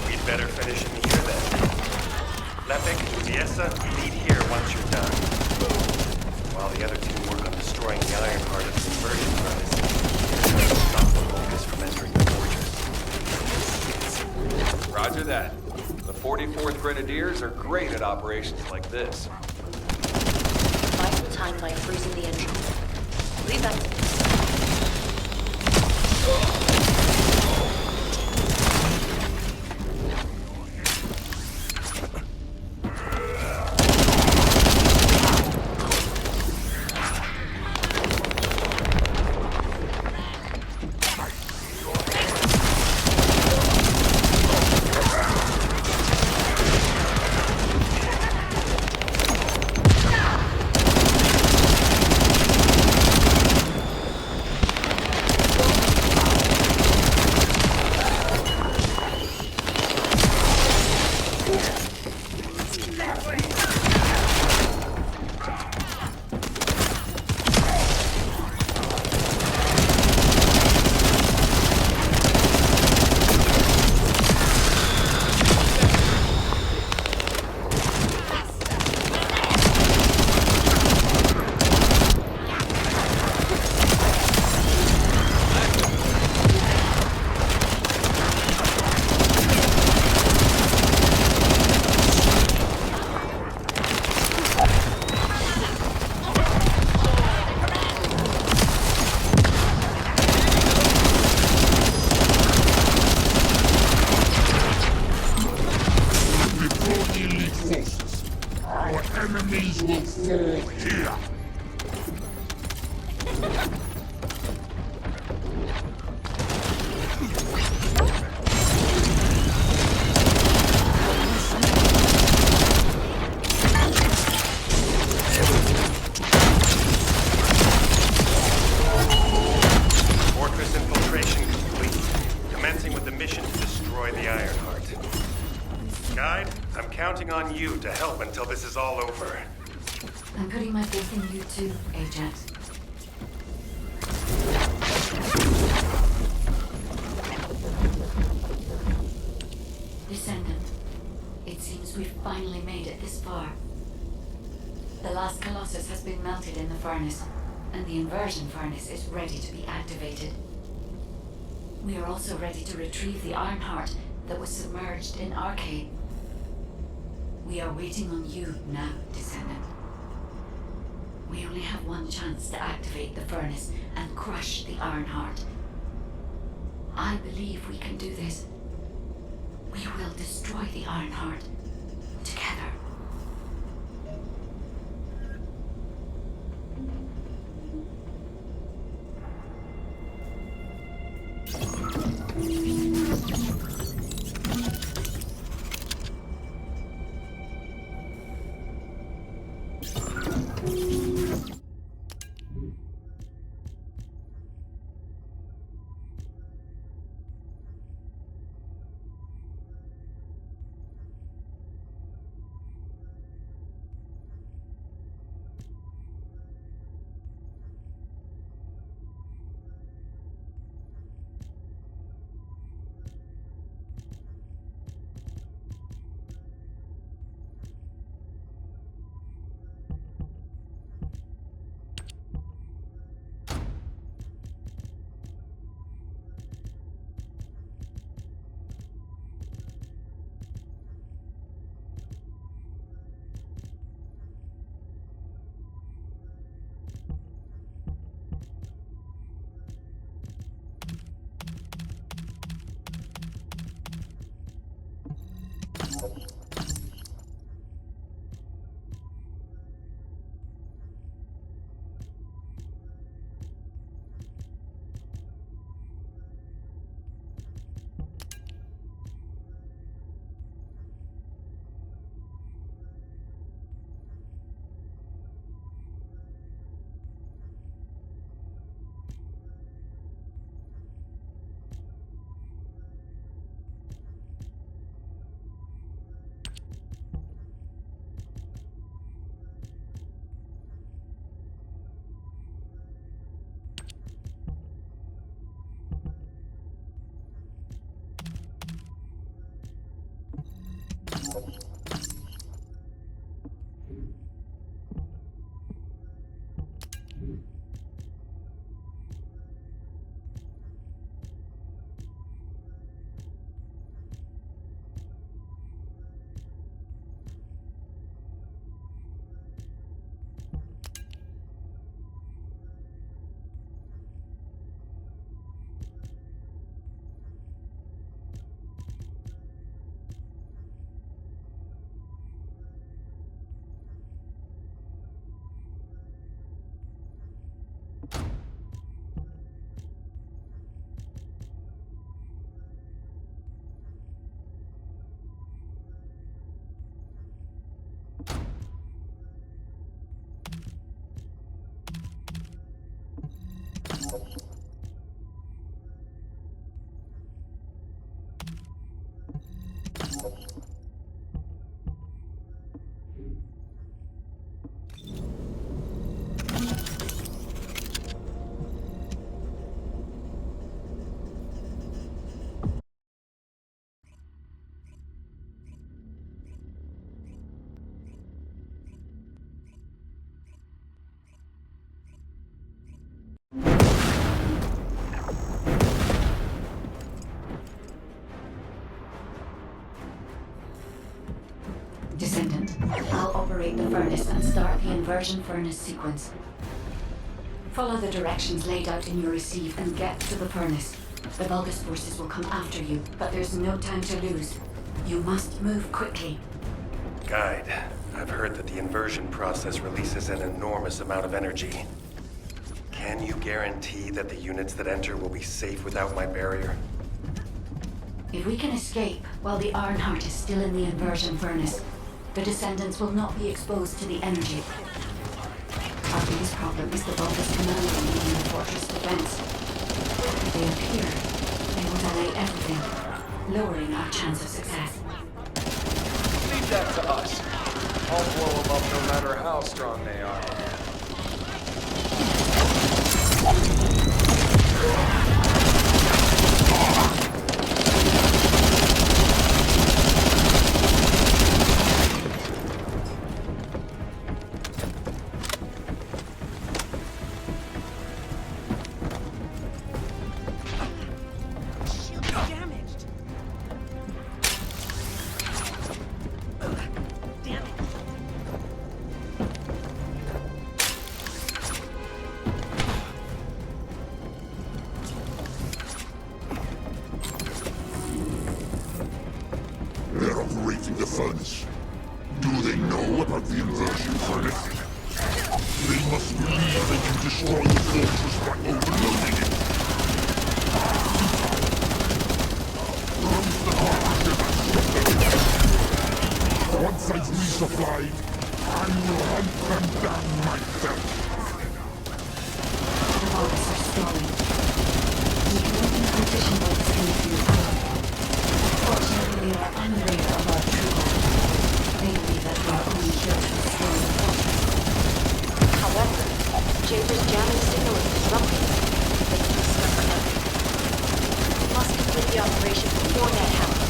We'd better finish in here then. Lepik, Liesa, meet here once you're done. While the other two work on destroying the iron part of the inversion furnace, to stop the Vulgus from entering the fortress. Roger that. The 44th Grenadiers are great at operations like this. Vital time by freezing the engine. Leave that to me. Here! Fortress infiltration complete. Commencing with the mission to destroy the Ironheart. Guide, I'm counting on you to help until this is all over. I'm putting my faith in you too, Ajax. Descendant, it seems we've finally made it this far. The last Colossus has been melted in the furnace, and the inversion furnace is ready to be activated. We are also ready to retrieve the Ironheart that was submerged in Arcade. We are waiting on you now, Descendant. We only have one chance to activate the furnace and crush the Ironheart. I believe we can do this. We will destroy the Ironheart together. Descendant, I'll operate the furnace and start the inversion furnace sequence. Follow the directions laid out in your receive and get to the furnace. The Vulgus forces will come after you, but there's no time to lose. You must move quickly. Guide, I've heard that the inversion process releases an enormous amount of energy. Can you guarantee that the units that enter will be safe without my barrier? If we can escape while the Ironheart is still in the inversion furnace, the Descendants will not be exposed to the energy. Our biggest problem is the Vulgus commander leading the fortress defense. If they appear, they will delay everything, lowering our chance of success. Leave that to us. I'll blow them up no matter how strong they are. They're operating the furnace. Do they know about the inversion furnace? They must believe they can destroy the fortress by overloading it. Close the door. Once I've resupplied, I will hunt them down myself. The Vulgus are stalling. We can open the partition by disconnecting the power. Fortunately, they are unaware of our true goal. They believe that we are only here to destroy the fortress. However, Jaber's jamming signal is disrupted, making us stuck forever. We must complete the operation before that happens.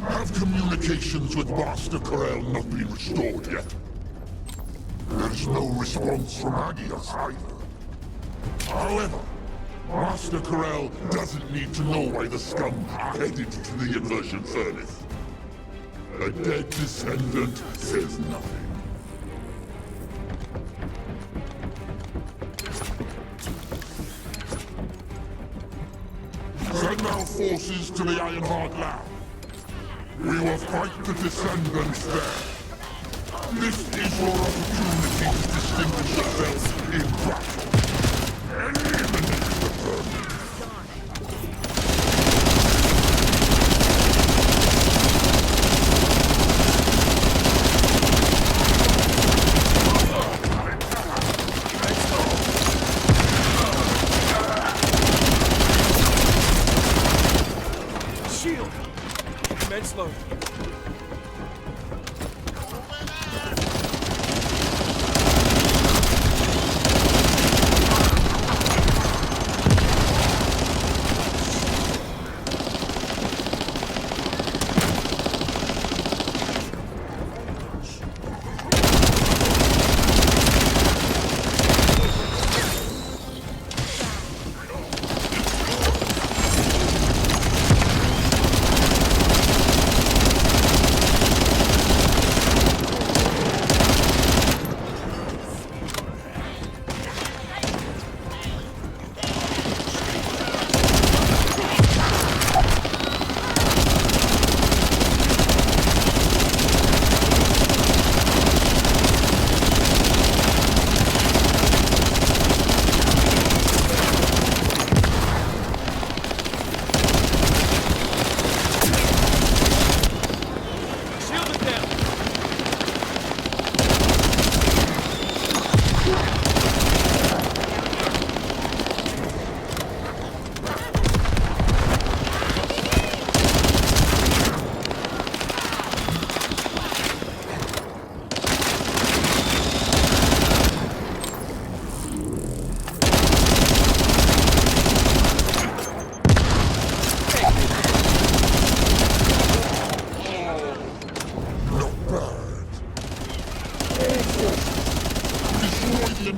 Have communications with Master Corel not been restored yet? There's no response from Agios either. However, Master Corel doesn't need to know why the scum are headed to the inversion furnace. A dead descendant says nothing. Send our forces to the Ironheart lab. We will fight the Descendants there. This is your opportunity to distinguish yourself in battle. Eliminate the vermin. Shield! Immense load.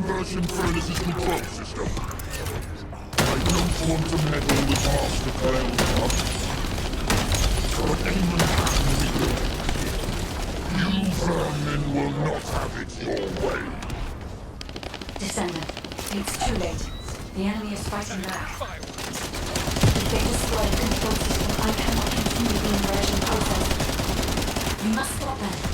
conversion furnace's control system. I don't want to meddle with Master Cloud's but anyone can be good. You vermin will not have it your way. Descendant, it's too late. The enemy is fighting back. If they destroy the control system, I cannot continue the inversion process. We must stop them.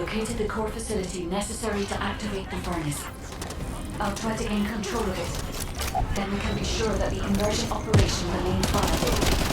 located the core facility necessary to activate the furnace. I'll try to gain control of it. Then we can be sure that the inversion operation remains viable.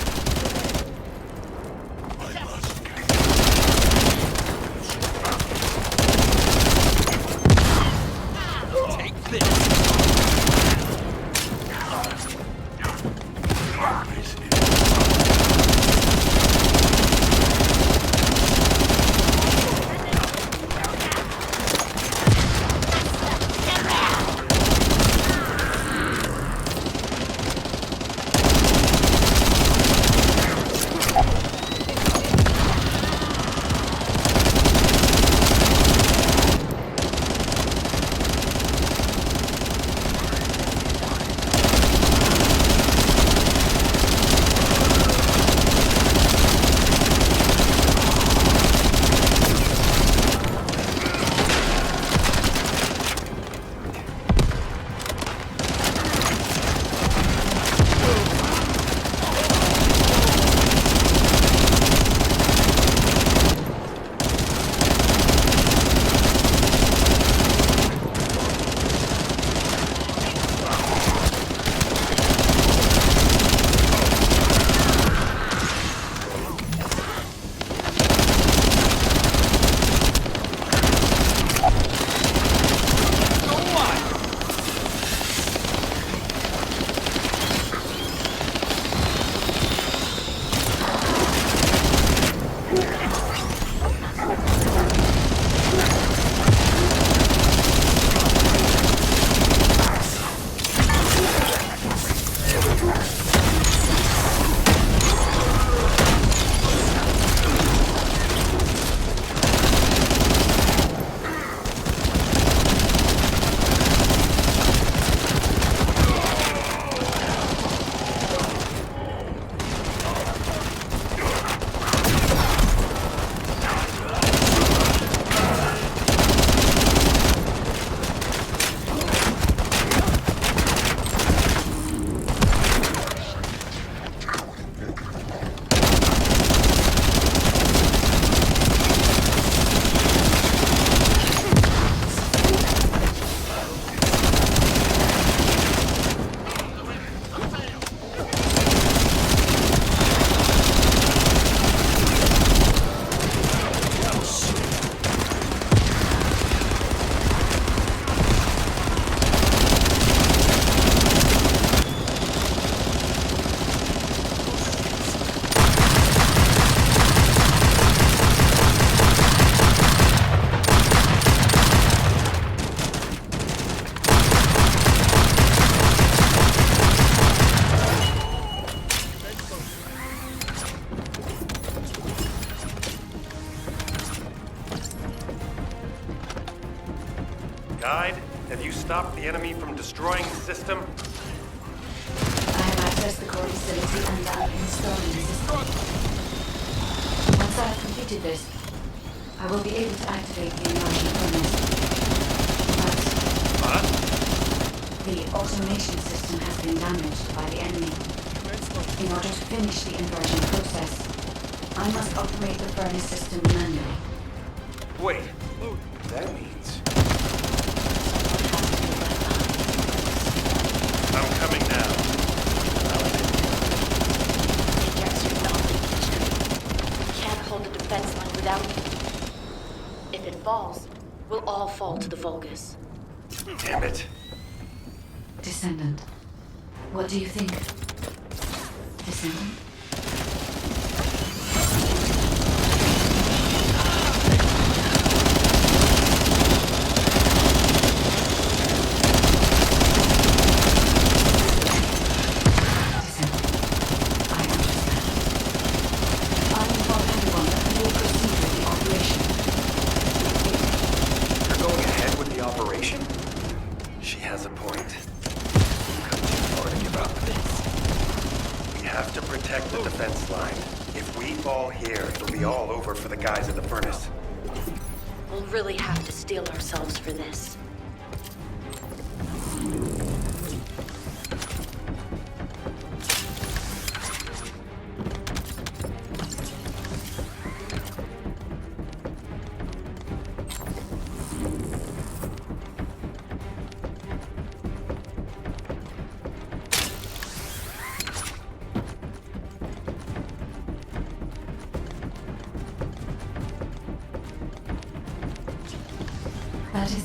Guide, have you stopped the enemy from destroying the system? I have accessed the core facility and am installing the system. Once I have completed this, I will be able to activate the immersion furnace. But the automation system has been damaged by the enemy. In order to finish the inversion process, I must operate the furnace system manually. wait, that means I'm coming now. Yes, you're not. We can't hold the defense line without you. If it falls, we'll all fall to the Vulgus. Damn it. Descendant. What do you think? Descendant? For the guys at the furnace. We'll really have to steel ourselves for this.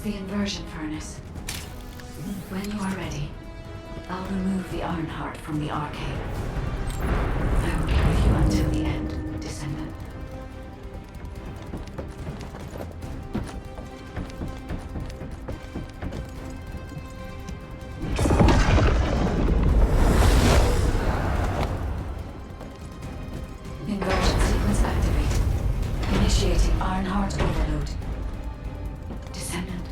the inversion furnace. When you are ready, I'll remove the Iron Heart from the arcade. I will be with you until the end, Descendant. Inversion sequence activated. Initiating Ironheart overload. Descendant,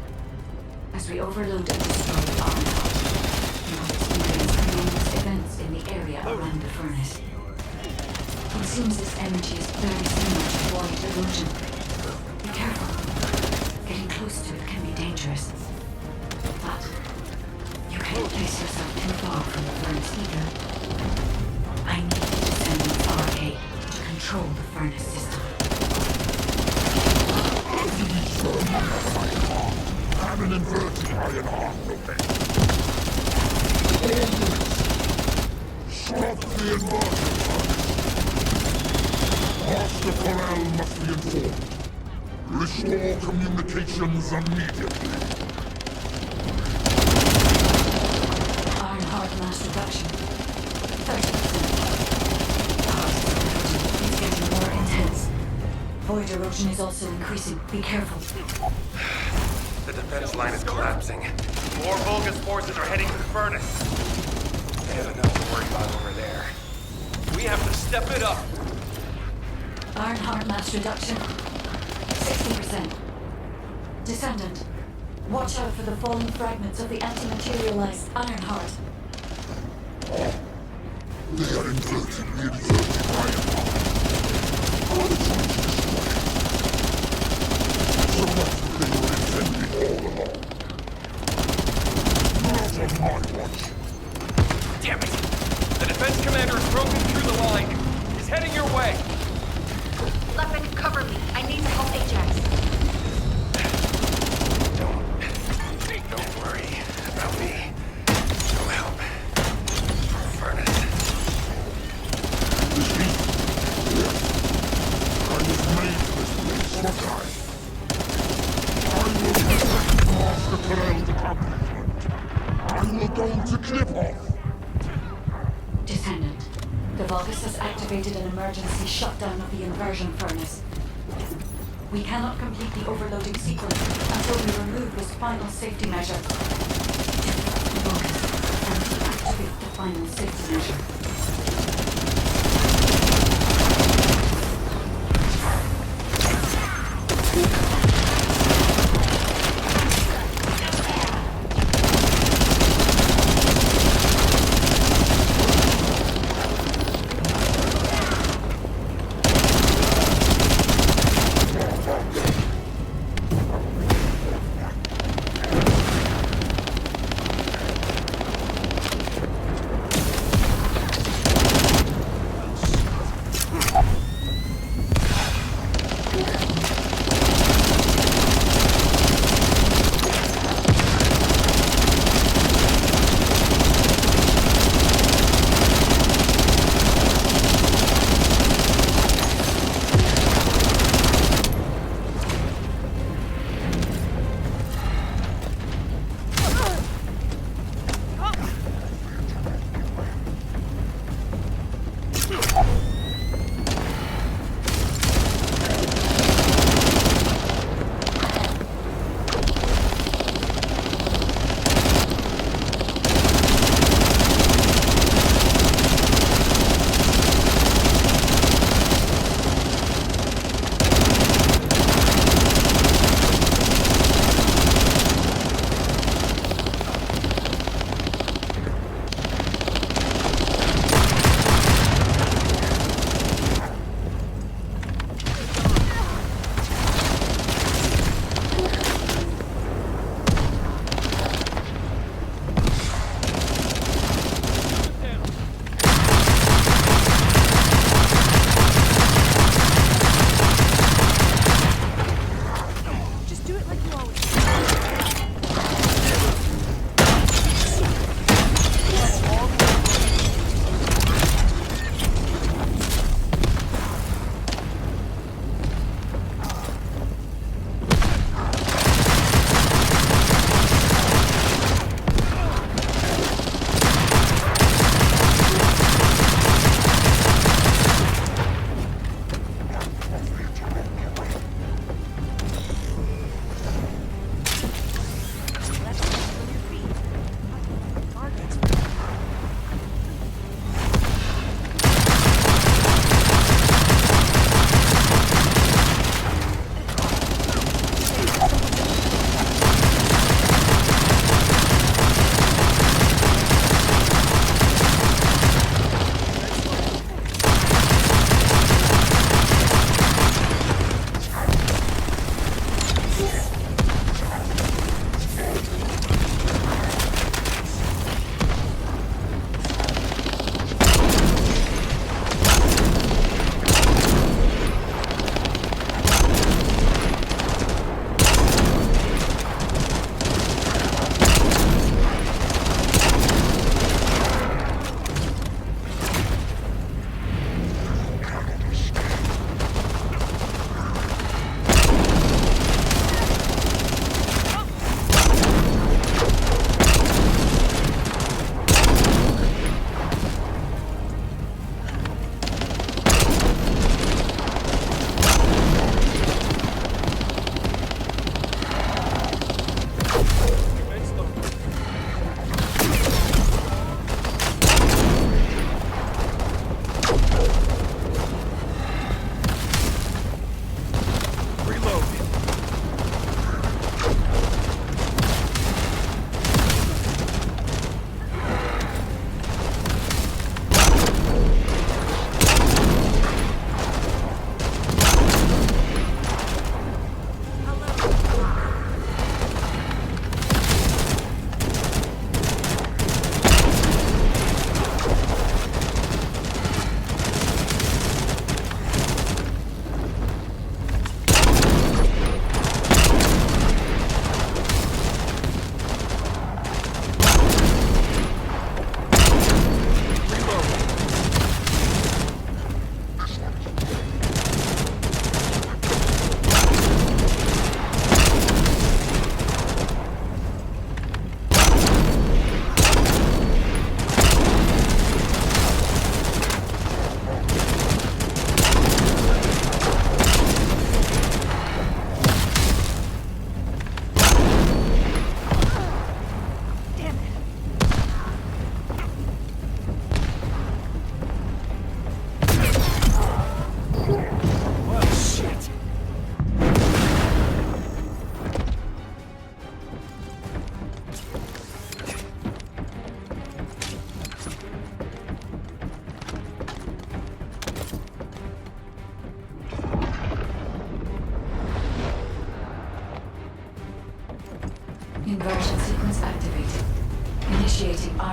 as we overload and destroy Ironheart, you will experience enormous events in the area around the furnace. It seems this energy is very similar to void erosion. Be careful. Getting close to it can be dangerous. But you can't place yourself too far from the furnace either. I need the Descendant's arcade to control the furnace system. I'm an inverted iron heart rotation. Stop the inversion furnace. Master Corral must be informed. Restore communications immediately. Ironheart mass reduction. 30%. The heart is getting more intense. Void erosion is also increasing. Be careful. The defense line is collapsing. More Vulgus forces are heading to the furnace. They have enough to worry about over there. We have to step it up. Ironheart mass reduction. 60%. Descendant, watch out for the falling fragments of the anti-materialized Ironheart. They are inverting the inverted iron heart. All the trying to destroy it. So that's what they were intending all along. Not on my watch. Damn it! The defense commander has broken through the line. He's heading your way. Lepic, cover me. I need to help Ajax. Don't worry about me. Go help. Furnace. This heat. Yes. I was made for this place, wasn't I? I will protect Master Corral's accomplishment. I will go to Clip-Off. Descendant, the Vulgus has activated an emergency shutdown of the inversion furnace. We cannot complete the overloading sequence until we remove this final safety measure. Deflect the Vulgus and activate the final safety measure.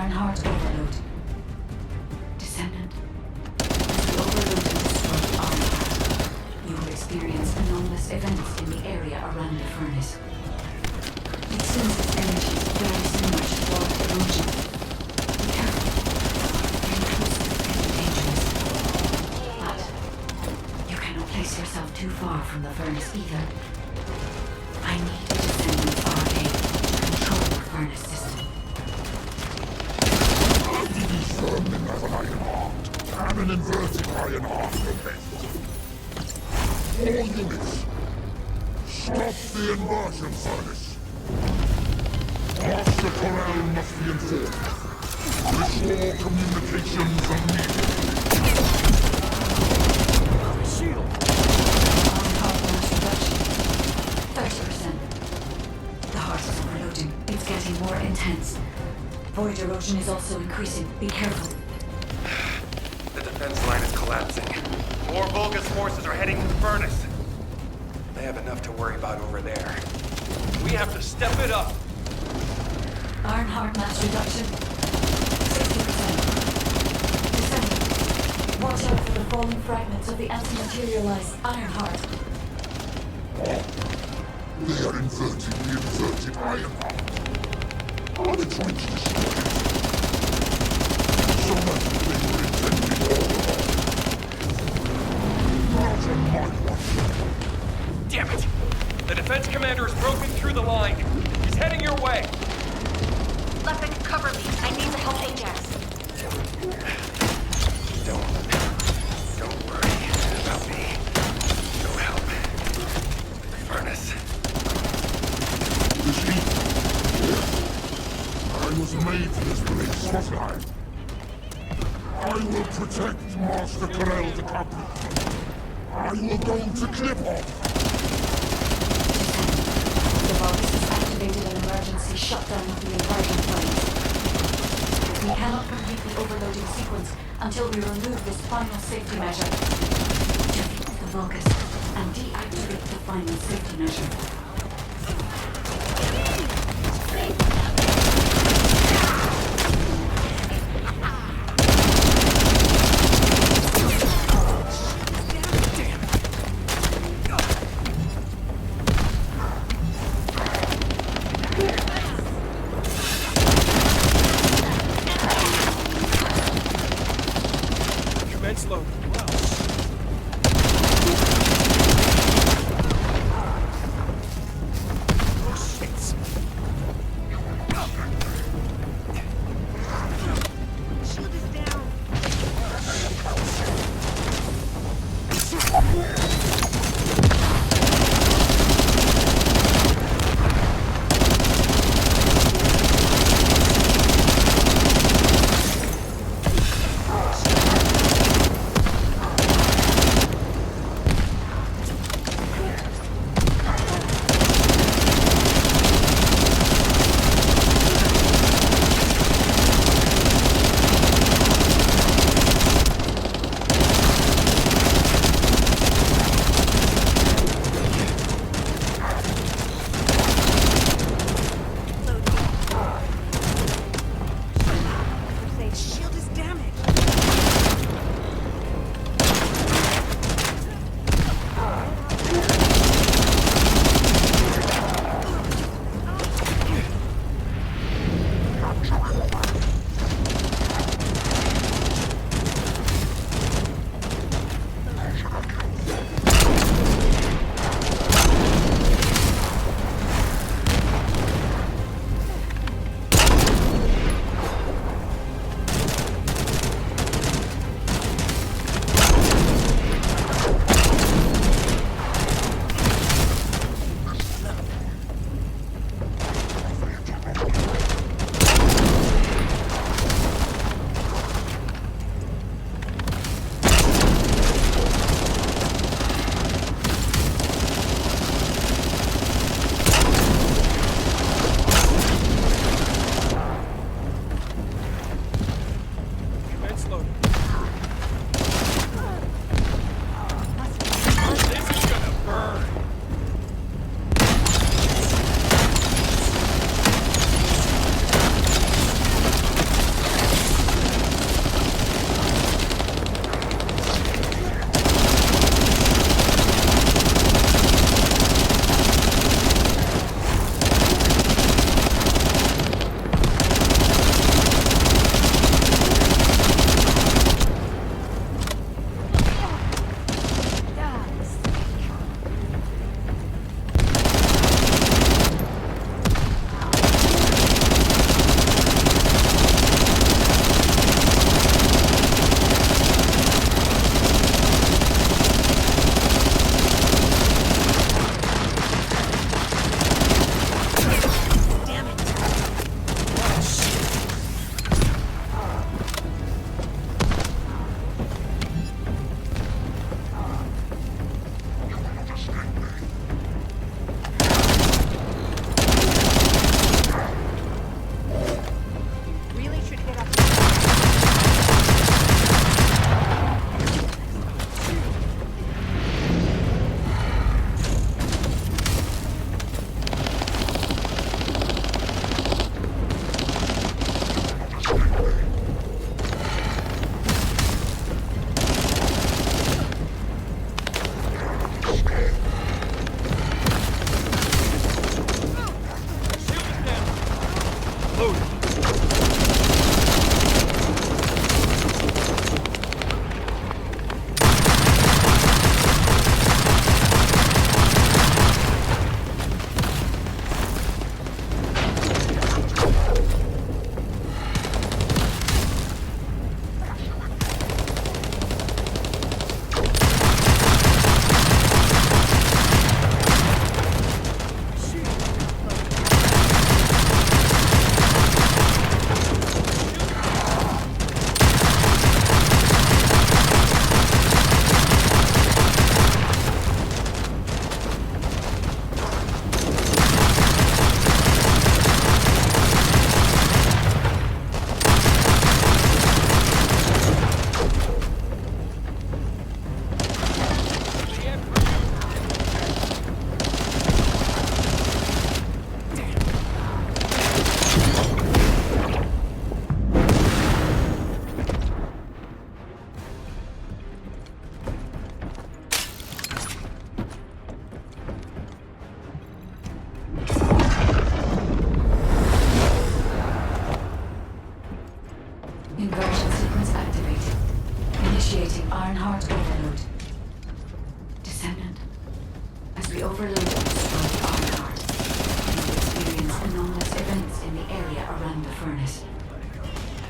Ironheart overload. Descendant, as you overload and destroy Ironheart, you will experience anomalous events in the area around the furnace. It seems its energy is very similar to fault erosion. Be careful. Getting close could be dangerous. But you cannot place yourself too far from the furnace either. I need the Descendant's RA to control the furnace system. Firmly as an iron heart, and an inverted iron heart for best. All units, stop the inversion furnace. Master Corral must be informed. Restore communications immediately. Shield! Ironheart mass reduction. 30%. The heart is overloading. It's getting more intense. Void erosion is also increasing. Be careful. The defense line is collapsing. More Vulgus forces are heading to the furnace. They have enough to worry about over there. We have to step it up. Ironheart mass reduction. 60%. Descendant. Watch out for the falling fragments of the anti-materialized Ironheart. They are inverting the inverted iron heart. Are they trying to destroy it? So that they were intending all along. Not on my watch. Damn it! The defense commander is broken through the line. He's heading your way. Lefton, cover me. I need the help Ajax. Don't worry about me. No help. The furnace. This heat. I was made for this place, wasn't I? I will protect Master Corell's accomplishment. I will go to Clip-Off. The Vulgus has activated an emergency shutdown of the inversion flames. We cannot complete the overloading sequence until we remove this final safety measure. Defeat the Vulgus and deactivate the final safety measure. Inversion sequence activated. Initiating Ironheart overload. Descendant. As we overload and destroy the Ironheart, you will experience anomalous events in the area around the furnace.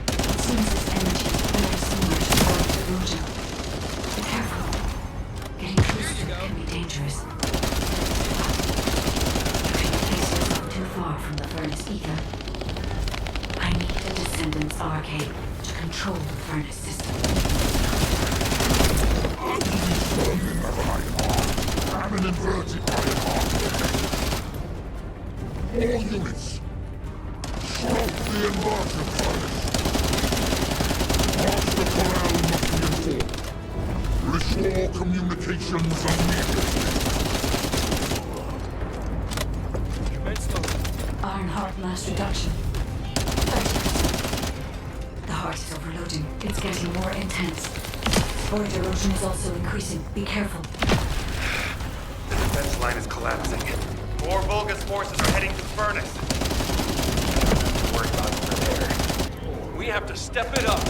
It seems this energy is very similar to Earth erosion. Be careful. Getting close to it can be dangerous. You should place yourself too far from the furnace ether. I need a Descendant's arcade to control the furnace system. I'm an inverted Ironheart. All units, stop the inversion furnace. Master Corral must be informed. Restore communications immediately. Ironheart mass reduction. 30%. The heart is overloading. It's getting more intense. Void erosion is also increasing. Be careful. The defense line is collapsing. More Vulgus forces are heading to the furnace. Work on over there. We have to step it up.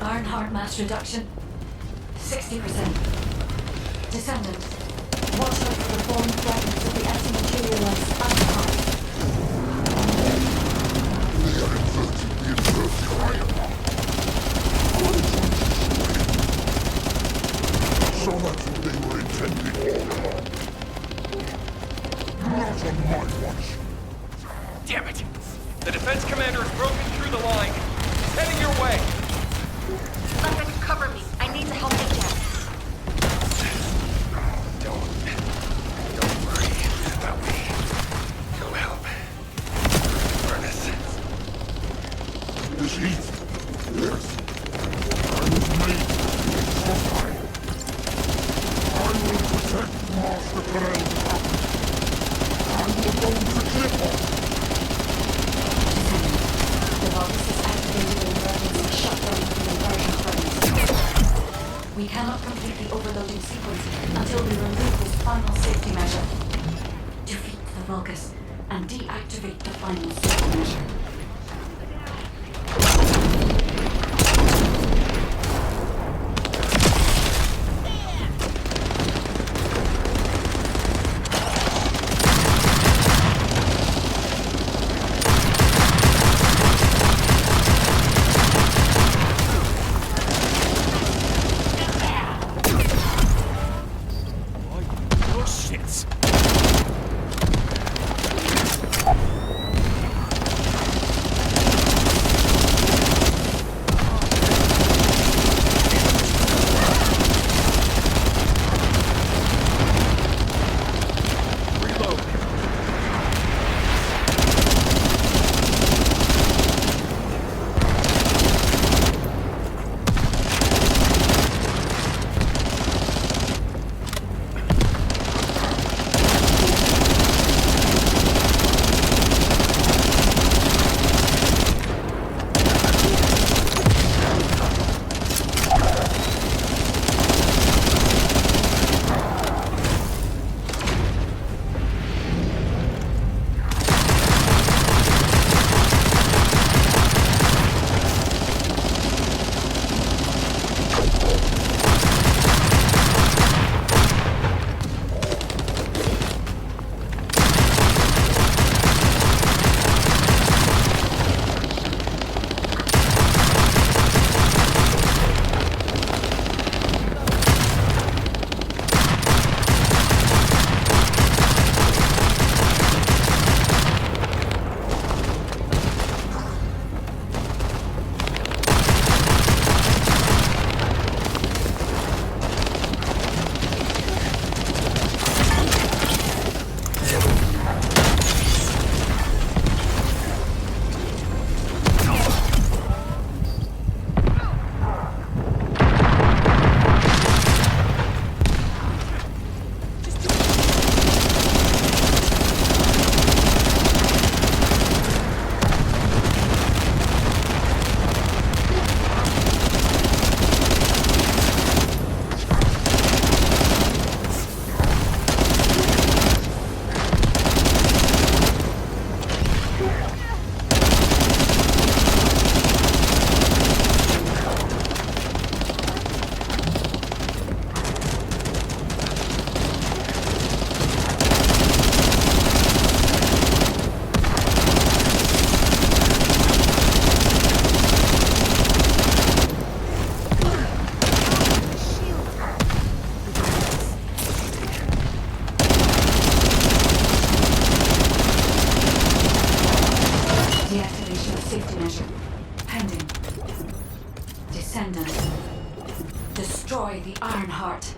Ironheart mass reduction. 60%. Descendant. Watch out for the fallen fragments of the anti-materialized Ironheart. They are inverting the inverted Ironheart. So that's what they were intending all along. Not on my watch. Damn it! The defense commander has broken through the line. He's heading your way. Thunder, cover me. I need to help you down. Don't worry about me. Go help. Furnace. This heat. Yes. I was made for this. I will protect Master Corral's property. I will go to Clipper. The Vulgus has activated the emergency shutdown of the inversion furnace. We cannot complete the overloading sequence until we remove this final safety measure. Defeat the Vulgus and deactivate the final safety measure. Descendant. Destroy the Ironheart.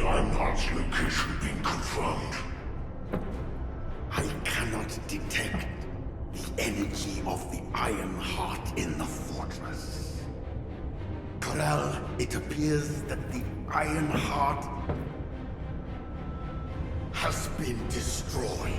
Ironheart's location being confirmed. I cannot detect the energy of the Ironheart in the fortress. Corel, it appears that the Ironheart has been destroyed.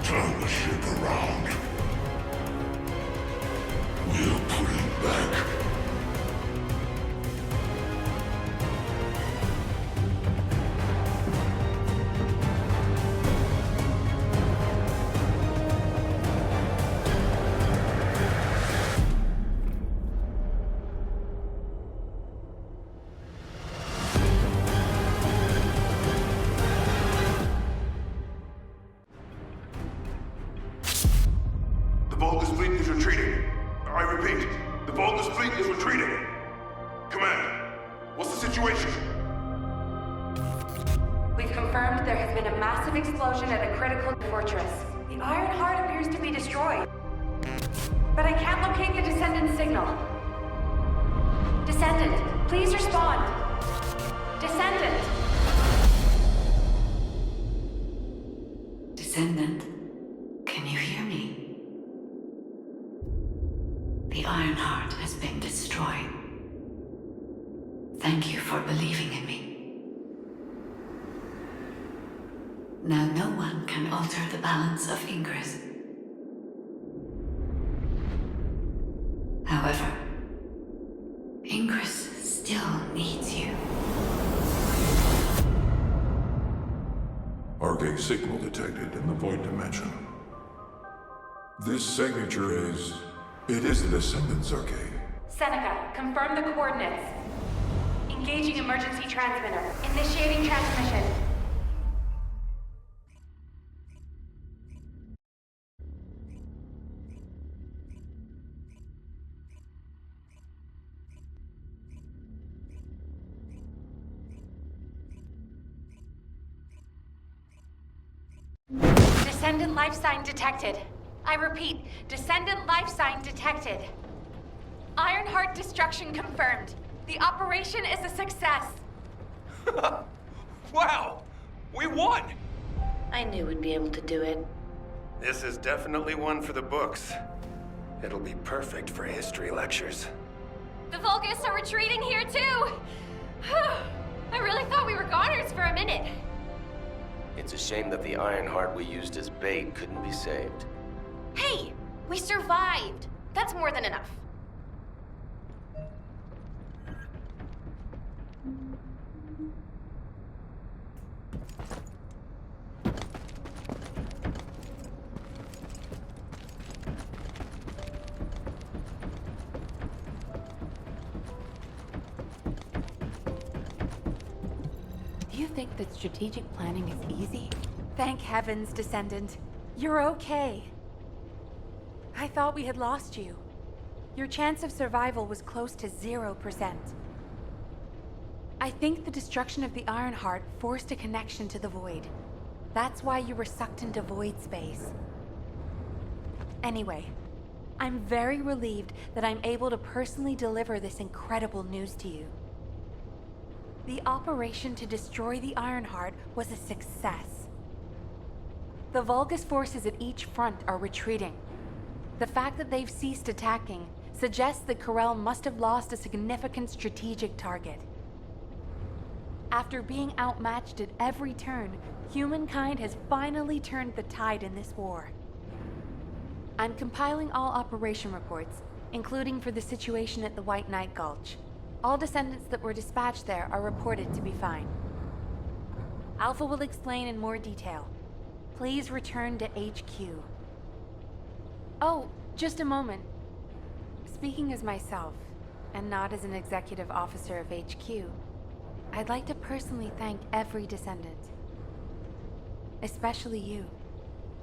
Turn the ship around. We'll put it back. The Vulgus fleet is retreating. I repeat, the Vulgus fleet is retreating. Command, what's the situation? We've confirmed there has been a massive explosion at a critical fortress. The Ironheart appears to be destroyed. But I can't locate the Descendant signal. Descendant, please respond. Descendant! Descendant, can you hear me? The Ironheart has been destroyed. Thank you for believing in me. Now no one can alter the balance of Ingress. However, Ingress still needs you. Arcane signal detected in the Void Dimension. This signature is... It is the Descendant's arcane. Seneca, confirm the coordinates. Engaging emergency transmitter. Initiating transmission. Descendant life sign detected. I repeat, Descendant life sign detected. Ironheart destruction confirmed. The operation is a success. Wow! We won! I knew we'd be able to do it. This is definitely one for the books. It'll be perfect for history lectures. The Vulgus are retreating here too! I really thought we were goners for a minute. It's a shame that the Ironheart we used as bait couldn't be saved. Hey, we survived. That's more than enough. think that strategic planning is easy? Thank heavens, Descendant. You're okay. I thought we had lost you. Your chance of survival was close to 0%. I think the destruction of the Ironheart forced a connection to the Void. That's why you were sucked into Void space. Anyway, I'm very relieved that I'm able to personally deliver this incredible news to you. The operation to destroy the Ironheart was a success. The Vulgus forces at each front are retreating. The fact that they've ceased attacking suggests that Corel must have lost a significant strategic target. After being outmatched at every turn, humankind has finally turned the tide in this war. I'm compiling all operation reports, including for the situation at the White Knight Gulch. All descendants that were dispatched there are reported to be fine. Alpha will explain in more detail. Please return to HQ. Oh, just a moment. Speaking as myself, and not as an executive officer of HQ, I'd like to personally thank every descendant. Especially you.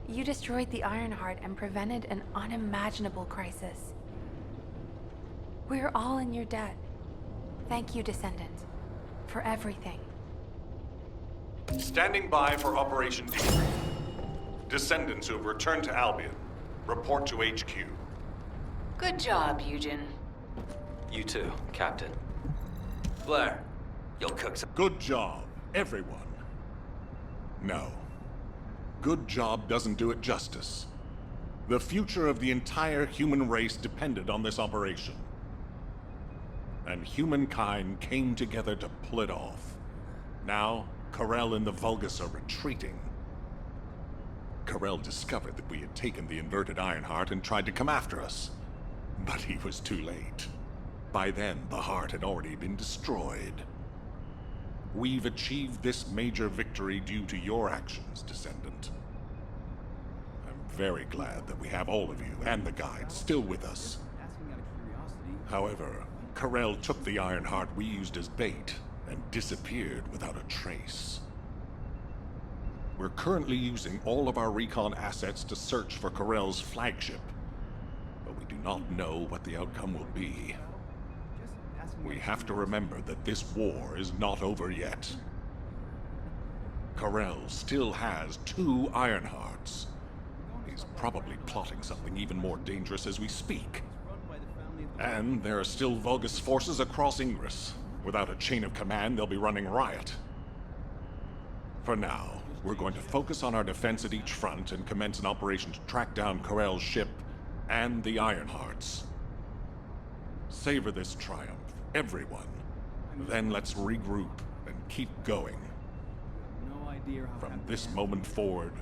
You destroyed the Ironheart and prevented an unimaginable crisis. We're all in your debt. Thank you, Descendant, for everything. Standing by for Operation Debrief. Descendants who have returned to Albion, report to HQ. Good job, Eugen. You too, Captain. Blair, you'll cook some. Good job, everyone. No. Good job doesn't do it justice. The future of the entire human race depended on this operation. And humankind came together to pull it off. Now, Corel and the Vulgus are retreating. Corel discovered that we had taken the inverted Ironheart and tried to come after us. But he was too late. By then, the heart had already been destroyed. We've achieved this major victory due to your actions, Descendant. I'm very glad that we have all of you and the guides still with us. However, Corel took the Ironheart we used as bait and disappeared without a trace. We're currently using all of our recon assets to search for Corel's flagship, but we do not know what the outcome will be. We have to remember that this war is not over yet. Corel still has 2 Ironhearts. He's probably plotting something even more dangerous as we speak. And there are still Vulgus forces across Ingress. Without a chain of command, they'll be running riot. For now, we're going to focus on our defense at each front and commence an operation to track down Corel's ship and the Ironhearts. Savor this triumph, everyone. Then let's regroup and keep going. From this moment forward,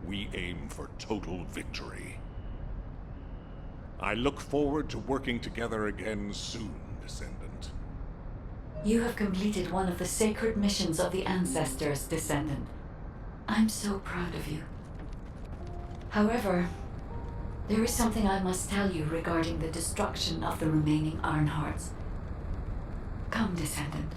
we aim for total victory. I look forward to working together again soon, Descendant. You have completed one of the sacred missions of the Ancestors, Descendant. I'm so proud of you. However, there is something I must tell you regarding the destruction of the remaining Ironhearts. Come, Descendant.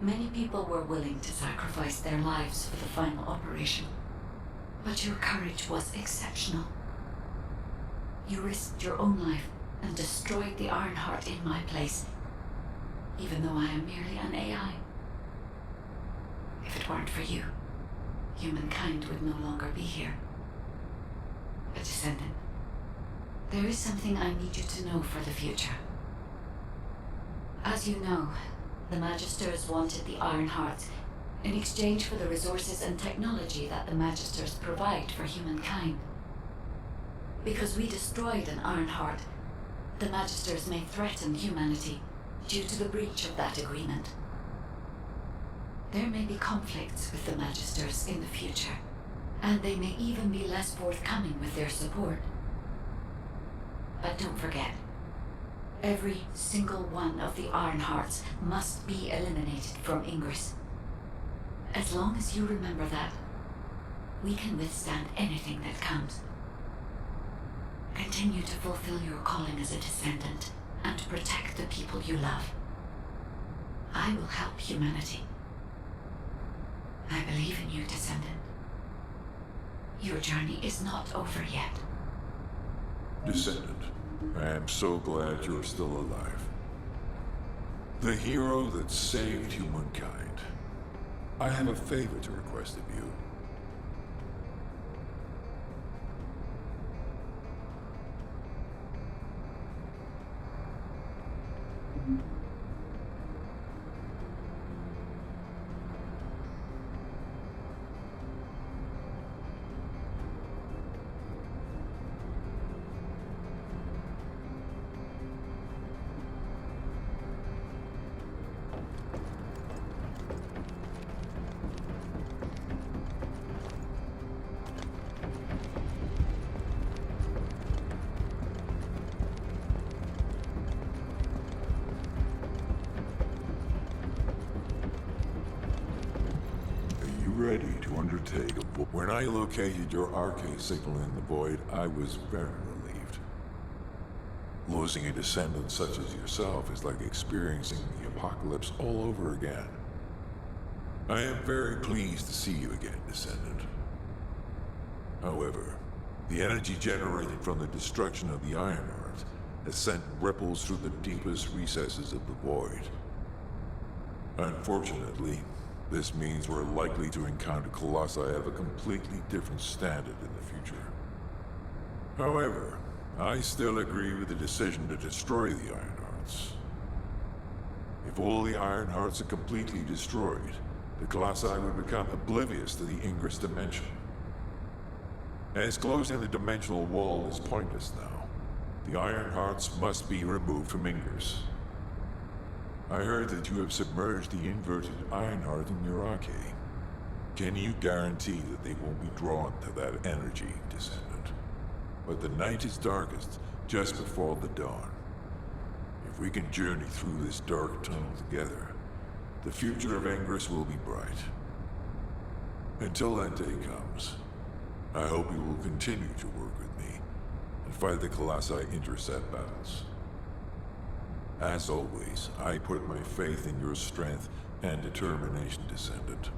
Many people were willing to sacrifice their lives for the final operation, but your courage was exceptional. You risked your own life and destroyed the Ironheart in my place, even though I am merely an AI. If it weren't for you, humankind would no longer be here. But Descendant, there is something I need you to know for the future. As you know, the Magisters wanted the Ironhearts in exchange for the resources and technology that the Magisters provide for humankind. Because we destroyed an Ironheart, the Magisters may threaten humanity due to the breach of that agreement. There may be conflicts with the Magisters in the future, and they may even be less forthcoming with their support. But don't forget, every single one of the Ironhearts must be eliminated from Ingress. As long as you remember that, we can withstand anything that comes. Continue to fulfill your calling as a descendant and protect the people you love. I will help humanity. I believe in you, Descendant. Your journey is not over yet. Descendant, I am so glad you're still alive. The hero that saved humankind. I have a favor to request of you. Ready to undertake a When I located your arcade signal in the void, I was very relieved. Losing a descendant such as yourself is like experiencing the apocalypse all over again. I am very pleased to see you again, Descendant. However, the energy generated from the destruction of the Ironheart has sent ripples through the deepest recesses of the void. Unfortunately, this means we're likely to encounter Colossi of a completely different standard in the future. However, I still agree with the decision to destroy the Ironhearts. If all the Ironhearts are completely destroyed, the Colossi would become oblivious to the Ingress dimension. As closing the dimensional wall is pointless now, the Ironhearts must be removed from Ingress. I heard that you have submerged the inverted Ironheart in your arcade. Can you guarantee that they won't be drawn to that energy, Descendant? But the night is darkest just before the dawn. If we can journey through this dark tunnel together, the future of Ingress will be bright. Until that day comes, I hope you will continue to work with me and fight the Colossi intercept battles. As always, I put my faith in your strength and determination, Descendant.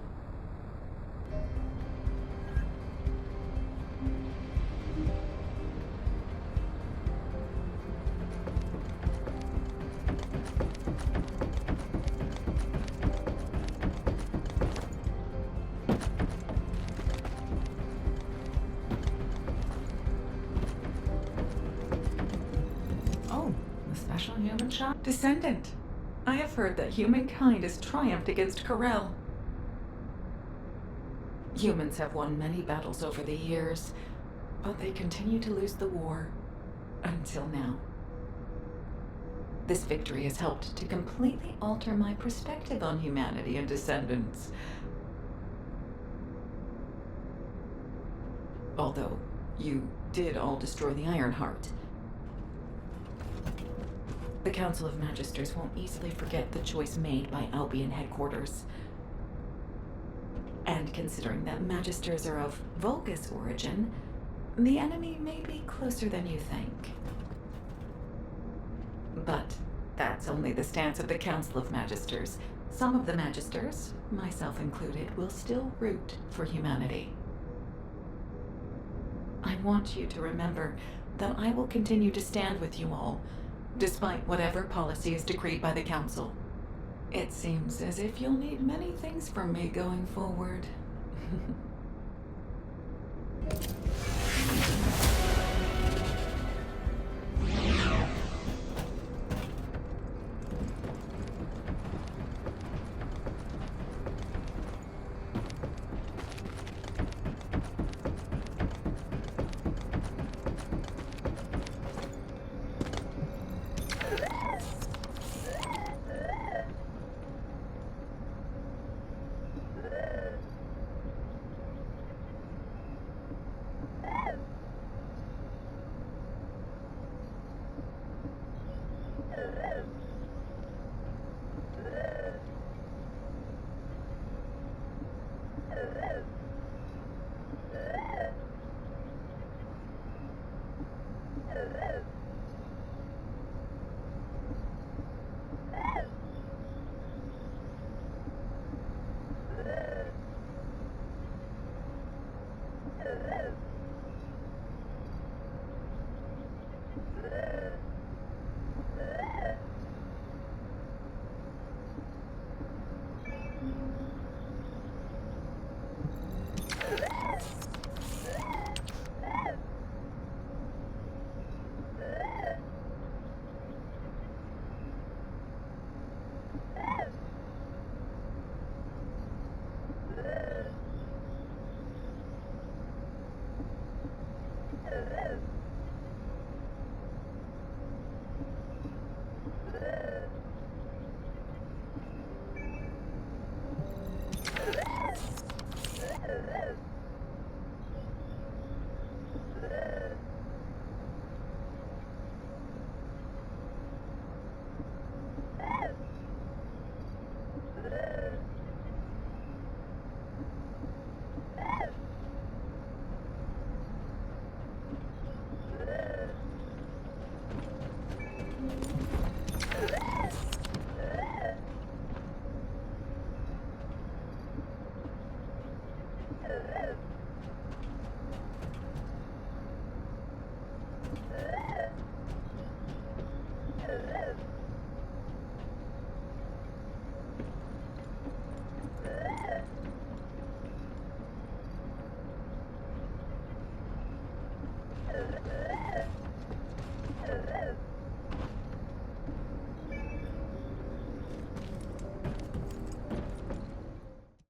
Descendant, I have heard that humankind has triumphed against Corel. Humans have won many battles over the years, but they continue to lose the war. Until now. This victory has helped to completely alter my perspective on humanity and Descendants. Although, you did all destroy the Ironheart. The Council of Magisters won't easily forget the choice made by Albion headquarters. And considering that Magisters are of Vulgus origin, the enemy may be closer than you think. But that's only the stance of the Council of Magisters. Some of the Magisters, myself included, will still root for humanity. I want you to remember that I will continue to stand with you all, despite whatever policy is decreed by the Council. It seems as if you'll need many things from me going forward.